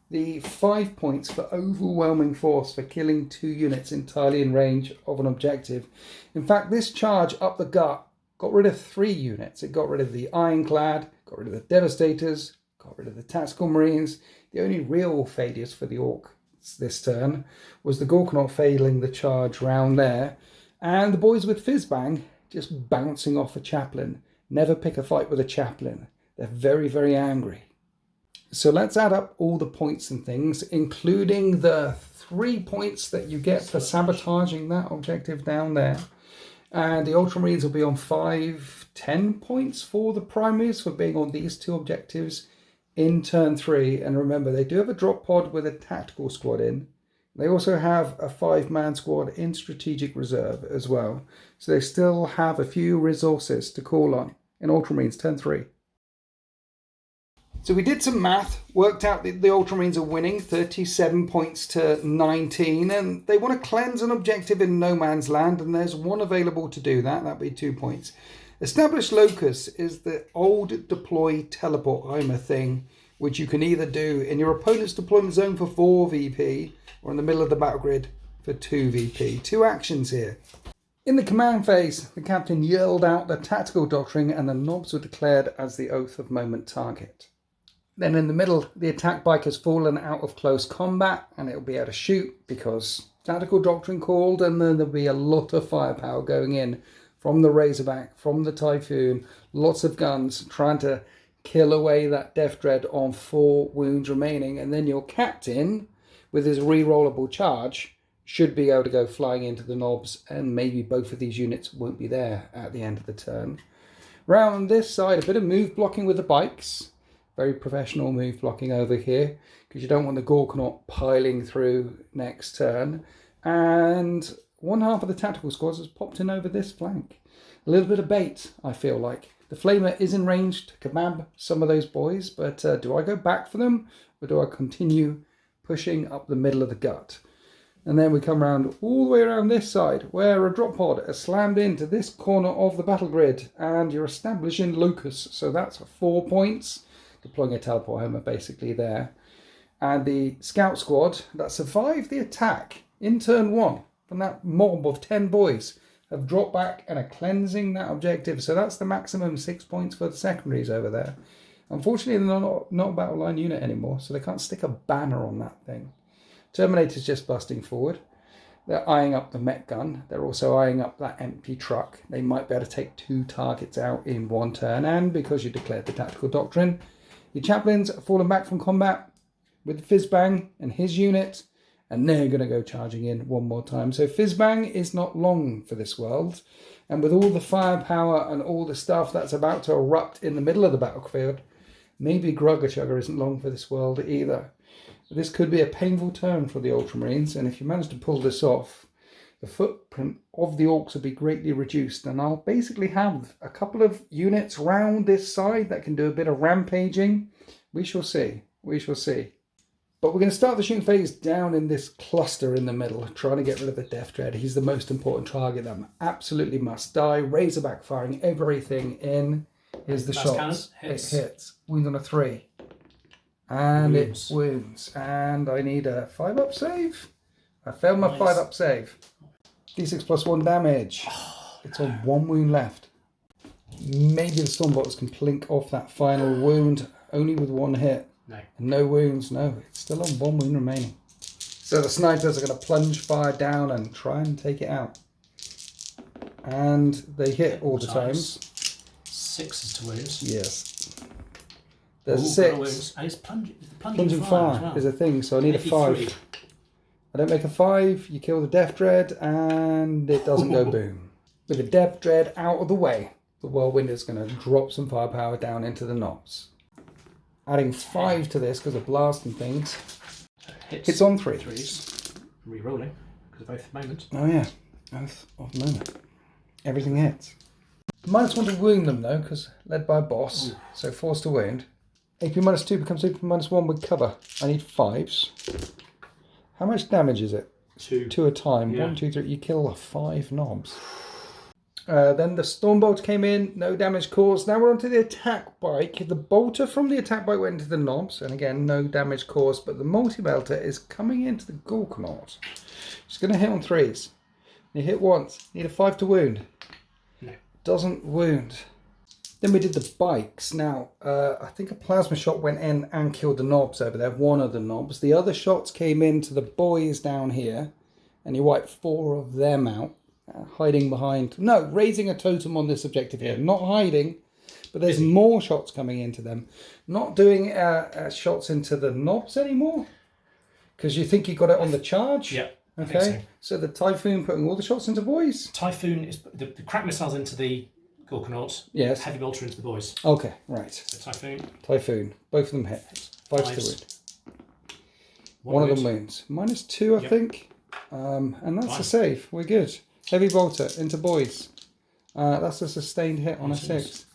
the 5 points for overwhelming force for killing 2 units entirely in range of an objective. In fact, this charge up the gut got rid of 3 units. It got rid of the Ironclad, got rid of the Devastators, got rid of the Tactical Marines. The only real failures for the Orks this turn was the Gorkanaut failing the charge round there, and the boys with Fizzbang just bouncing off a chaplain. Never pick a fight with a chaplain. They're very, very angry. So let's add up all the points and things, including the 3 points that you get for sabotaging that objective down there. And the Ultramarines will be on 10 points for the primaries for being on these 2 objectives in turn 3. And remember, they do have a drop pod with a tactical squad in. They also have a 5-man squad in strategic reserve as well. So they still have a few resources to call on in Ultramarines turn 3. So we did some math, worked out the Ultramarines are winning 37 points to 19, and they want to cleanse an objective in no man's land, and there's 1 available to do that. That'd be 2 points. Established Locus is the old deploy teleport Homer thing, which you can either do in your opponent's deployment zone for 4 VP, or in the middle of the battle grid for 2 VP. 2 actions here. In the command phase, the captain yelled out the tactical doctrine, and the knobs were declared as the oath of moment target. Then in the middle, the attack bike has fallen out of close combat, and it'll be able to shoot because tactical doctrine called, and then there'll be a lot of firepower going in from the Razorback, from the Typhoon, lots of guns trying to kill away that Death Dread on 4 wounds remaining, and then your captain, with his re-rollable charge, should be able to go flying into the knobs, and maybe both of these units won't be there at the end of the turn. Round this side, a bit of move blocking with the bikes. Very professional move blocking over here, because you don't want the Gorkanaut piling through next turn. And 1/2 of the tactical squads has popped in over this flank. A little bit of bait, I feel like. The Flamer is in range to kebab some of those boys, but do I go back for them, or do I continue pushing up the middle of the gut? And then we come around all the way around this side, where a drop pod has slammed into this corner of the battle grid, and you're establishing Locus, so that's 4 points. Deploying a teleport homer basically there. And the scout squad that survived the attack in turn 1 from that mob of 10 boys have dropped back and are cleansing that objective. So that's the maximum 6 points for the secondaries over there. Unfortunately, they're not a battle line unit anymore, so they can't stick a banner on that thing. Terminator's just busting forward. They're eyeing up the mech gun. They're also eyeing up that empty truck. They might be able to take 2 targets out in 1 turn. And because you declared the tactical doctrine, your chaplains are falling back from combat with Fizzbang and his unit. And they're going to go charging in 1 more time. So Fizzbang is not long for this world. And with all the firepower and all the stuff that's about to erupt in the middle of the battlefield, maybe Grugger Chugger isn't long for this world either. This could be a painful turn for the Ultramarines, and if you manage to pull this off, the footprint of the Orks will be greatly reduced, and I'll basically have a couple of units round this side that can do a bit of rampaging. We shall see. We shall see. But we're going to start the shooting phase down in this cluster in the middle, trying to get rid of the Death Dread. He's the most important target that absolutely must die. Razorback firing everything in. Here's the shots. It hits. Wounds on a 3. And it wounds. And I need a 5-up save. I failed my 5-up save. D6 plus 1 damage. It's on 1 wound left. Maybe the Stormbolters can plink off that final wound only with 1 hit. No. No wounds. No, it's still on 1 wound remaining. So the snipers are going to plunge fire down and try and take it out. And they hit all the times. 6 is to wounds. Yes. There's 6. And it's Plunging fire as well. is a thing, so I need a 5. I don't make a 5, you kill the Death Dread, and it doesn't go boom. With the Death Dread out of the way, the Whirlwind is going to drop some firepower down into the knobs. Adding 5 to this because of blast and things. Hits on 3. 3s. Re-rolling because of both moment. Oh yeah, both of moment. Everything hits. -1 to wound them though, because led by a boss, so forced to wound. AP -2 becomes AP -1 with cover. I need 5s. How much damage is it? 2. 2 a time. Yeah. 1, 2, 3. You kill 5 knobs. Then the Stormbolt came in. No damage caused. Now we're onto the attack bike. The bolter from the attack bike went into the knobs. And again, no damage caused. But the multi-belter is coming into the Gorkanaut. It's going to hit on 3s. You hit once. Need a 5 to wound. No. Doesn't wound. Then we did the bikes. Now, I think a plasma shot went in and killed the knobs over there. 1 of the knobs. The other shots came into the boys down here. And you wiped 4 of them out. Hiding behind... No, raising a totem on this objective here. Not hiding, but there's more shots coming into them. Not doing shots into the knobs anymore. Because you think you got it on the charge? Yeah. Okay. So the Typhoon putting all the shots into boys? Typhoon is the crack missiles into the Gorkanaut. Yes. Heavy bolter into the boys. Okay, right. So Typhoon. Typhoon. Both of them hit. 5 to wound. 1 of them wounds. -2, I think. And that's a save. We're good. Heavy bolter into boys. That's a sustained hit on a 6.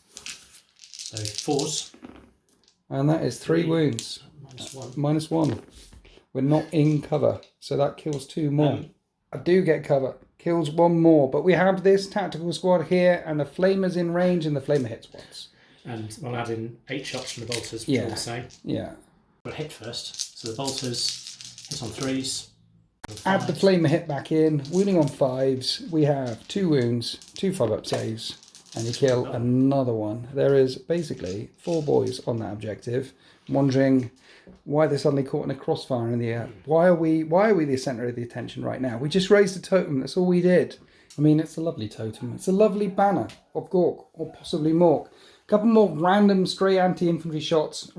So 4s. And that is 3 wounds. -1. -1. We're not in cover. So that kills 2 more. I do get cover. Kills 1 more. But we have this tactical squad here. And the flamer's in range. And the flamer hits once. And we'll add in 8 shots from the bolters. Yeah. All the same. Yeah. We'll hit first. So the bolters hit on 3s. Add the flamer hit back in. Wounding on 5s. We have 2 wounds. 2 5-up saves. And you kill another one. There is basically 4 boys on that objective. I'm wondering why they're suddenly caught in a crossfire in the air. Why are we the centre of the attention right now? We just raised a totem. That's all we did. I mean, it's a lovely totem. It's a lovely banner of Gork, or possibly Mork. A couple more random stray anti-infantry shots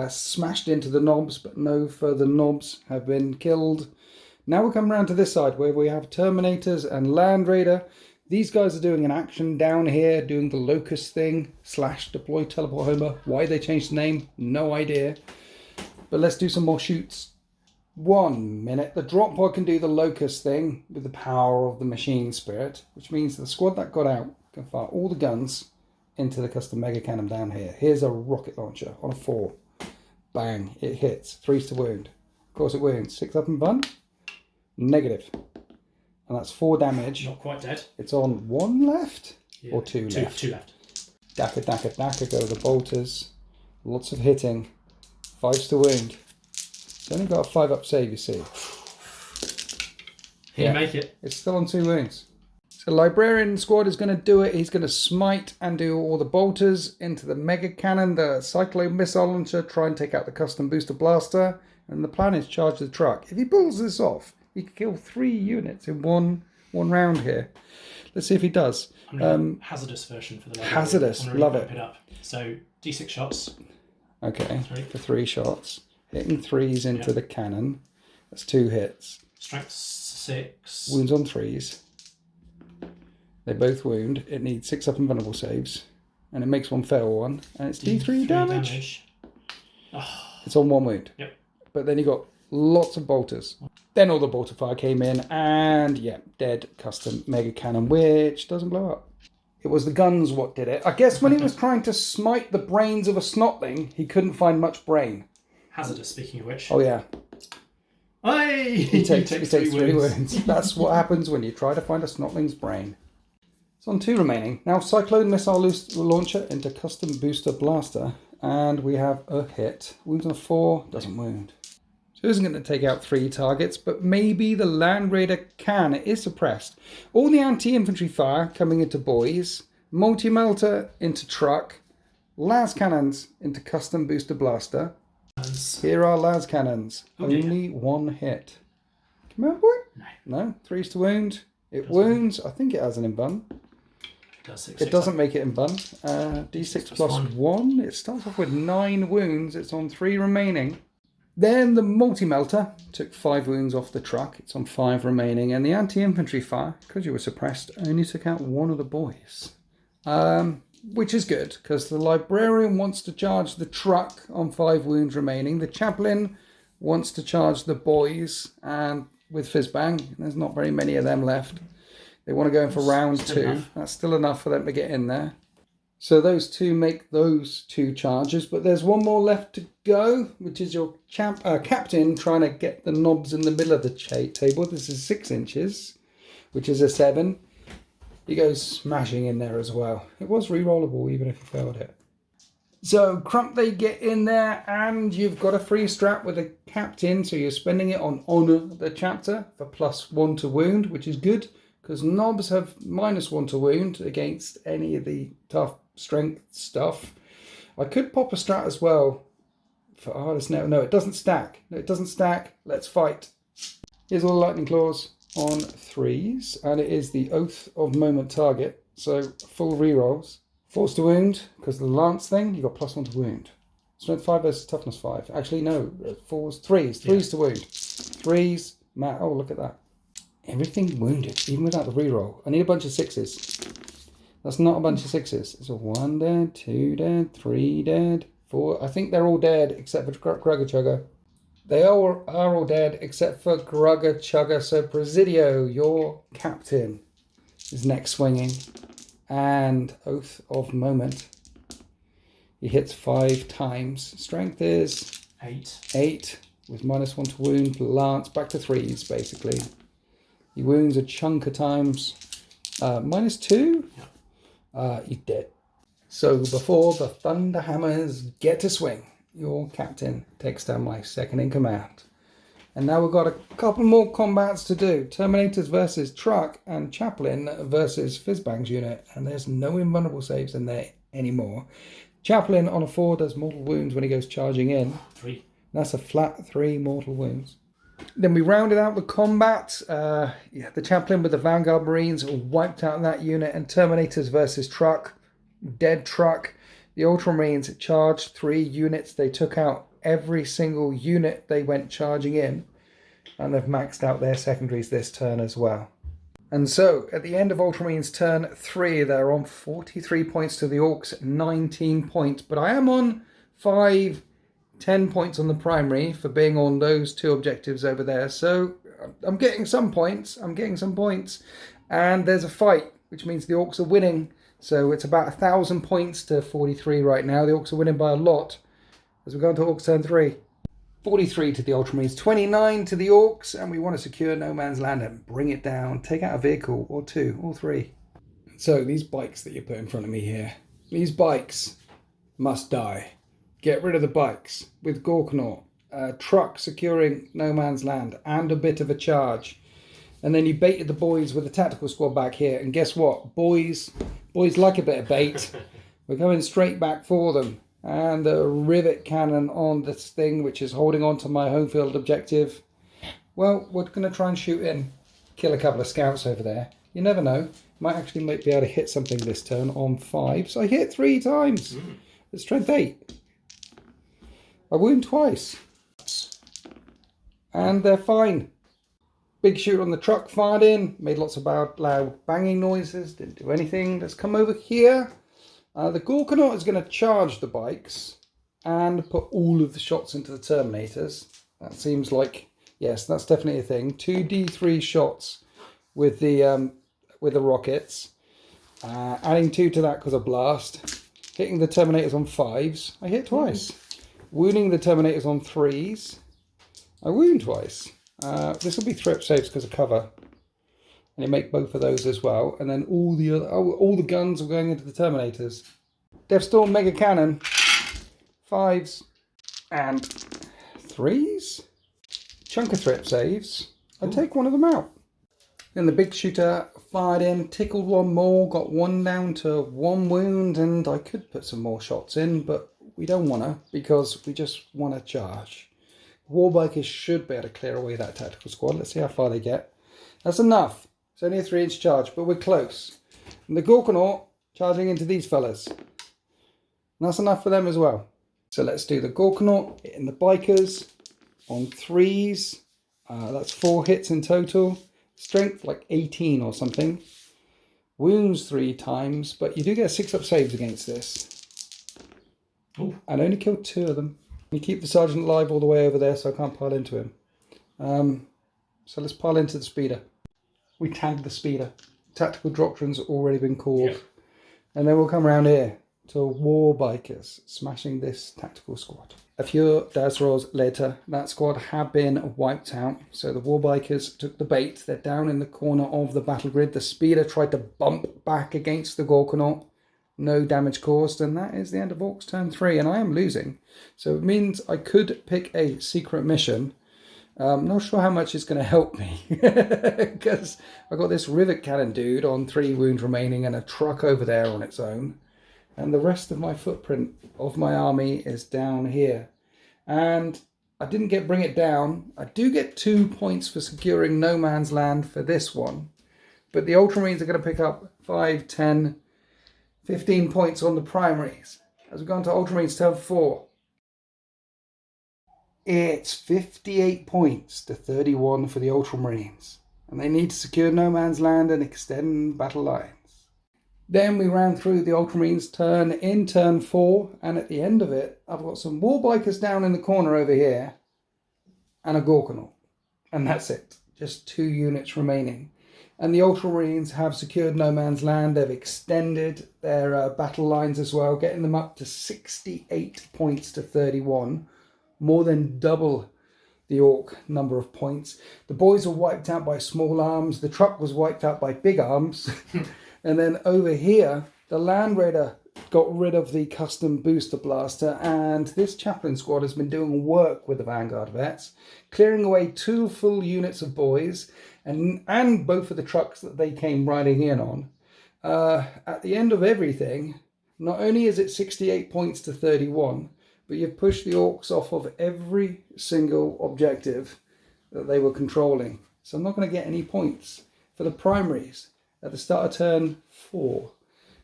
smashed into the knobs, but no further knobs have been killed. Now we come around to this side where we have Terminators and Land Raider. These guys are doing an action down here, doing the Locust thing, / deploy teleport homer. Why they changed the name, no idea. But let's do some more shoots. 1 minute. The drop pod can do the Locust thing with the power of the machine spirit, which means the squad that got out can fire all the guns into the custom mega cannon down here. Here's a rocket launcher on a 4. Bang, it hits. 3s to wound. Of course it wounds. 6 up and bun. Negative. And that's 4 damage. Not quite dead. It's on 1 left or 2 left? 2 left. Daka, daka, daka go the bolters. Lots of hitting. 5s to wound. It's only got a 5-up save, you see. He make it. It's still on 2 wounds. So Librarian squad is going to do it. He's going to smite and do all the bolters into the mega cannon, the cyclone missile launcher, try and take out the custom booster blaster. And the plan is charge the truck. If he pulls this off, He could kill 3 units in one round here. Let's see if he does. I'm doing hazardous version for the librarian. Hazardous, love it. Up. So D6 shots. Okay, for 3 shots. Hitting 3s into the cannon. That's 2 hits. Strength 6. Wounds on 3s. They both wound. It needs 6 up and vulnerable saves. And it makes 1 fail one. And it's D3 damage. Oh. It's on 1 wound. Yep. But then you got lots of bolters. Then all the bolter fire came in, and yeah, dead custom mega cannon, which doesn't blow up. It was the guns what did it. I guess when he was trying to smite the brains of a snotling, he couldn't find much brain. Hazardous, speaking of which. Oh yeah. Hey! He takes 3 wounds. That's what happens when you try to find a snotling's brain. It's on 2 remaining. Now Cyclone Missile Launcher into Custom Booster Blaster, and we have a hit. Wounds on a 4, doesn't wound. So it isn't going to take out 3 targets, but maybe the Land Raider can. It is suppressed. All the anti-infantry fire coming into boys, multi-melter into truck, las cannons into custom booster blaster. Here are las cannons. Only 1 hit. Come on, boy. No, 3s to wound. It wounds. I think it has an invuln. It doesn't make it invuln. D6 plus 1. It starts off with 9 wounds. It's on 3 remaining. Then the multi-melter took 5 wounds off the truck. It's on 5 remaining. And the anti-infantry fire, because you were suppressed, only took out 1 of the boys. Which is good, because the librarian wants to charge the truck on 5 wounds remaining. The chaplain wants to charge the boys, and with Fizzbang, there's not very many of them left. They want to go in for round 2. That's still enough for them to get in there. So those 2 make those 2 charges, but there's 1 more left to go, which is your captain trying to get the knobs in the middle of the table. This is 6 inches, which is a 7. He goes smashing in there as well. It was re-rollable even if you failed it. So Crump, they get in there, and you've got a free strap with a captain, so you're spending it on Honour the chapter for +1 to wound, which is good, because knobs have -1 to wound against any of the tough strength stuff. I could pop a strat as well for hardest now. No, it doesn't stack. No, it doesn't stack. Let's fight. Here's all the lightning claws on 3s, and it is the Oath of Moment target, so full rerolls. 4s to wound, because the lance thing, you got +1 to wound. Strength 5 versus toughness 5. Actually, no, 4s, 3s to wound. 3s, Matt. Oh, look at that. Everything wounded, even without the reroll. I need a bunch of 6s. That's not a bunch of 6s. It's a 1 dead, 2 dead, 3 dead, 4. I think they're all dead except for Grugga Chugga. They are all dead except for Grugga Chugga. So Presidio, your captain, is next swinging. And Oath of Moment. He hits 5 times. Strength is 8 with -1 to wound. Lance back to 3s basically. He wounds a chunk of times. -2. You're dead. So before the Thunderhammers get to swing, your captain takes down my second in command. And now we've got a couple more combats to do. Terminators versus Truck and Chaplain versus Fizzbang's unit. And there's no invulnerable saves in there anymore. Chaplain on a 4 does mortal wounds when he goes charging in. 3. That's a flat 3 mortal wounds. Then we rounded out the combat. The Chaplain with the Vanguard Marines wiped out that unit. And Terminators versus Truck. Dead Truck. The Ultramarines charged 3 units. They took out every single unit they went charging in, and they've maxed out their secondaries this turn as well. And so at the end of Ultramarines turn 3, they're on 43 points to the Orks, 19 points, but I am on 10 points on the primary for being on those 2 objectives over there. So I'm getting some points. And there's a fight, which means the Orks are winning. So it's about 1,000 points to 43 right now. The Orks are winning by a lot. As we go into Orks turn 3. 43 to the Ultramarines, 29 to the Orks, and we want to secure no man's land and bring it down. Take out a vehicle, or 2, or 3. So these bikes that you put in front of me here, these bikes must die. Get rid of the bikes with Gorknaut. Truck securing no man's land and a bit of a charge. And then you baited the boys with the tactical squad back here. And guess what? Boys like a bit of bait. We're going straight back for them. And the rivet cannon on this thing, which is holding on to my home field objective. Well, we're going to try and shoot in, kill a couple of scouts over there. You never know. Might actually be able to hit something this turn on 5. So I hit 3 times. It's strength 8. I wound twice. And they're fine. Big shooter on the truck fired in. Made lots of loud banging noises. Didn't do anything. Let's come over here. The Gorkanaut is going to charge the bikes and put all of the shots into the Terminators. That seems like, yes, that's definitely a thing. 2d3 shots with the rockets. Adding 2 to that because of blast. Hitting the Terminators on 5s. I hit twice. Wounding the Terminators on 3s. I wound twice. This will be threat saves because of cover. And you make both of those as well. And then all the guns are going into the Terminators. Deathstorm Mega Cannon. 5s and 3s. Chunk of threat saves. I take one of them out. Then the big shooter fired in, tickled one more, got one down to 1 wound, and I could put some more shots in, but we don't want to because we just want to charge. Warbikers should be able to clear away that tactical squad. Let's see how far they get. That's enough. It's only a 3-inch charge, but we're close. And the Gorkanaut charging into these fellas. And that's enough for them as well. So let's do the Gorkanaut hitting the bikers on 3s. That's 4 hits in total. Strength like 18 or something. Wounds 3 times, but you do get 6-up saves against this. Ooh. And only killed 2 of them. You keep the sergeant alive all the way over there, so I can't pile into him. So let's pile into the speeder. We tagged the speeder. Tactical doctrine's already been called. Yep. And then we'll come around here to War Bikers, smashing this tactical squad. A few dice rolls later, that squad had been wiped out. So the War Bikers took the bait. They're down in the corner of the battle grid. The speeder tried to bump back against the Gorkanaut. No damage caused, and that is the end of Orks turn 3, and I am losing. So it means I could pick a secret mission. I'm not sure how much it's going to help me, because I got this rivet cannon dude on 3 wounds remaining and a truck over there on its own. And the rest of my footprint of my army is down here. And I didn't get bring it down. I do get 2 points for securing no man's land for this one. But the Ultramarines are going to pick up 5, 10, 15 points on the primaries. As we go on to Ultramarines turn 4. It's 58 points to 31 for the Ultramarines. And they need to secure no man's land and extend battle lines. Then we ran through the Ultramarines turn in turn 4. And at the end of it, I've got some War Bikers down in the corner over here. And a Gorkanaut. And that's it. Just 2 units remaining. And the Ultramarines have secured no man's land. They've extended their battle lines as well, getting them up to 68 points to 31. More than double the Orc number of points. The boys were wiped out by small arms. The truck was wiped out by big arms. And then over here, the Land Raider got rid of the custom booster blaster. And this chaplain squad has been doing work with the Vanguard vets, clearing away 2 full units of boys and both of the trucks that they came riding in on. At the end of everything, not only is it 68 points to 31, but you've pushed the Orcs off of every single objective that they were controlling. So I'm not going to get any points for the primaries at the start of turn 4.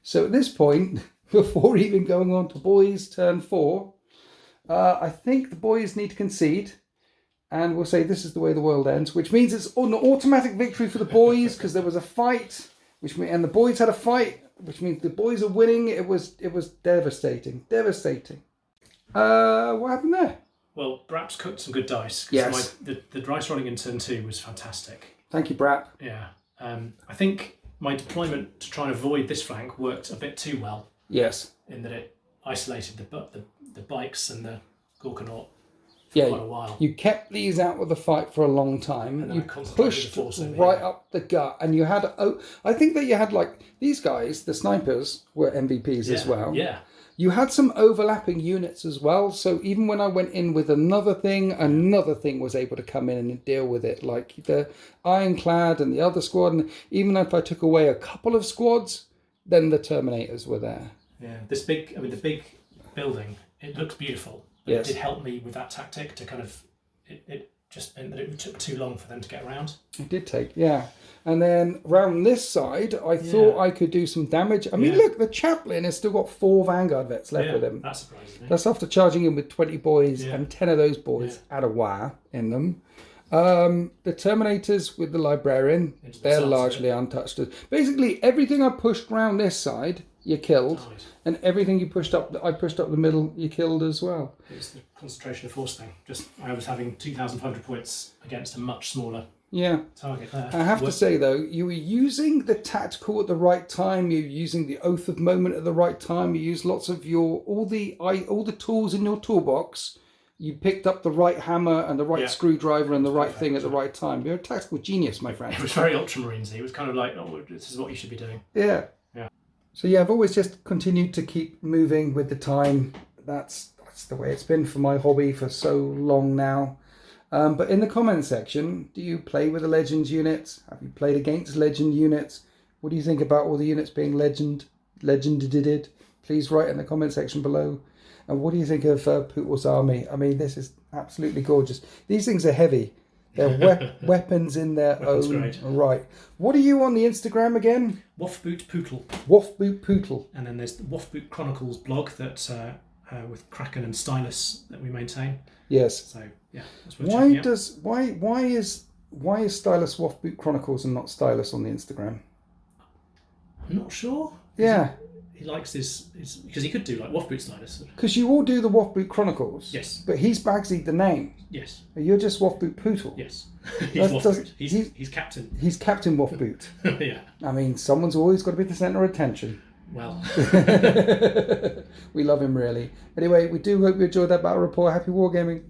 So at this point, before even going on to boys turn 4, I think the boys need to concede. And we'll say this is the way the world ends, which means it's an automatic victory for the boys because there was a fight, and the boys had a fight, which means the boys are winning. It was devastating. What happened there? Well, Brap's cooked some good dice. Yes. The dice rolling in turn 2 was fantastic. Thank you, Brap. Yeah. I think my deployment to try and avoid this flank worked a bit too well. Yes. In that it isolated the bikes and the Gorkanaut for Yeah, quite a while. you kept these out of the fight for a long time. And You I concentrated pushed the force over right here. up the gut, and you had. I think that you had these guys. The snipers were MVPs as well. Yeah. You had some overlapping units as well, so even when I went in with another thing was able to come in and deal with it, like the Ironclad and the other squad, and even if I took away a couple of squads, then the Terminators were there. Yeah, the big building, it looks beautiful. But Yes. It did help me with that tactic to kind of, it just meant that it took too long for them to get around. It did take, yeah. And then around this side, I thought I could do some damage. I mean, look, the chaplain has still got 4 Vanguard vets left with him. That surprises me. That's after charging him with 20 boys, and 10 of those boys had a wire in them. The Terminators with the Librarian, they're largely untouched. Basically, everything I pushed around this side, you killed. Nice. And everything you pushed up, I pushed up the middle, you killed as well. It's the concentration of force thing. Just I was having 2,500 points against a much smaller target there. I have to say though, you were using the tactical at the right time. You're using the Oath of Moment at the right time. You used lots of all the tools in your toolbox. You picked up the right hammer and the right screwdriver and the right thing at the right time. You're a tactical genius, my friend. It was very Ultramarines. It was kind of like, oh, this is what you should be doing. Yeah. So I've always just continued to keep moving with the time. That's the way it's been for my hobby for so long now. But in the comment section, do you play with the Legends units? Have you played against Legend units? What do you think about all the units being legended? Please write in the comment section below. And what do you think of Putel's army? I mean, this is absolutely gorgeous. These things are heavy. They're weapons in their own right. What are you on the Instagram again? Wafboot Putel. Wafboot Putel. And then there's the Wafboot Chronicles blog that with Kraken and Stylus that we maintain. Yes. So that's worth checking out. Why is Stylus Wafboot Chronicles and not Stylus on the Instagram? I'm not sure. Yeah. He likes his because he could do like Wafboot Stylus. Because you all do the Wafboot Chronicles. Yes. But he's Bagsy'd the name. Yes. You're just Wafboot Pootle. Yes. He's Wafboot. He's captain. He's Captain Wafboot. Yeah. I mean, someone's always got to be the centre of attention. Well. We love him really. Anyway, we do hope you enjoyed that battle report. Happy wargaming.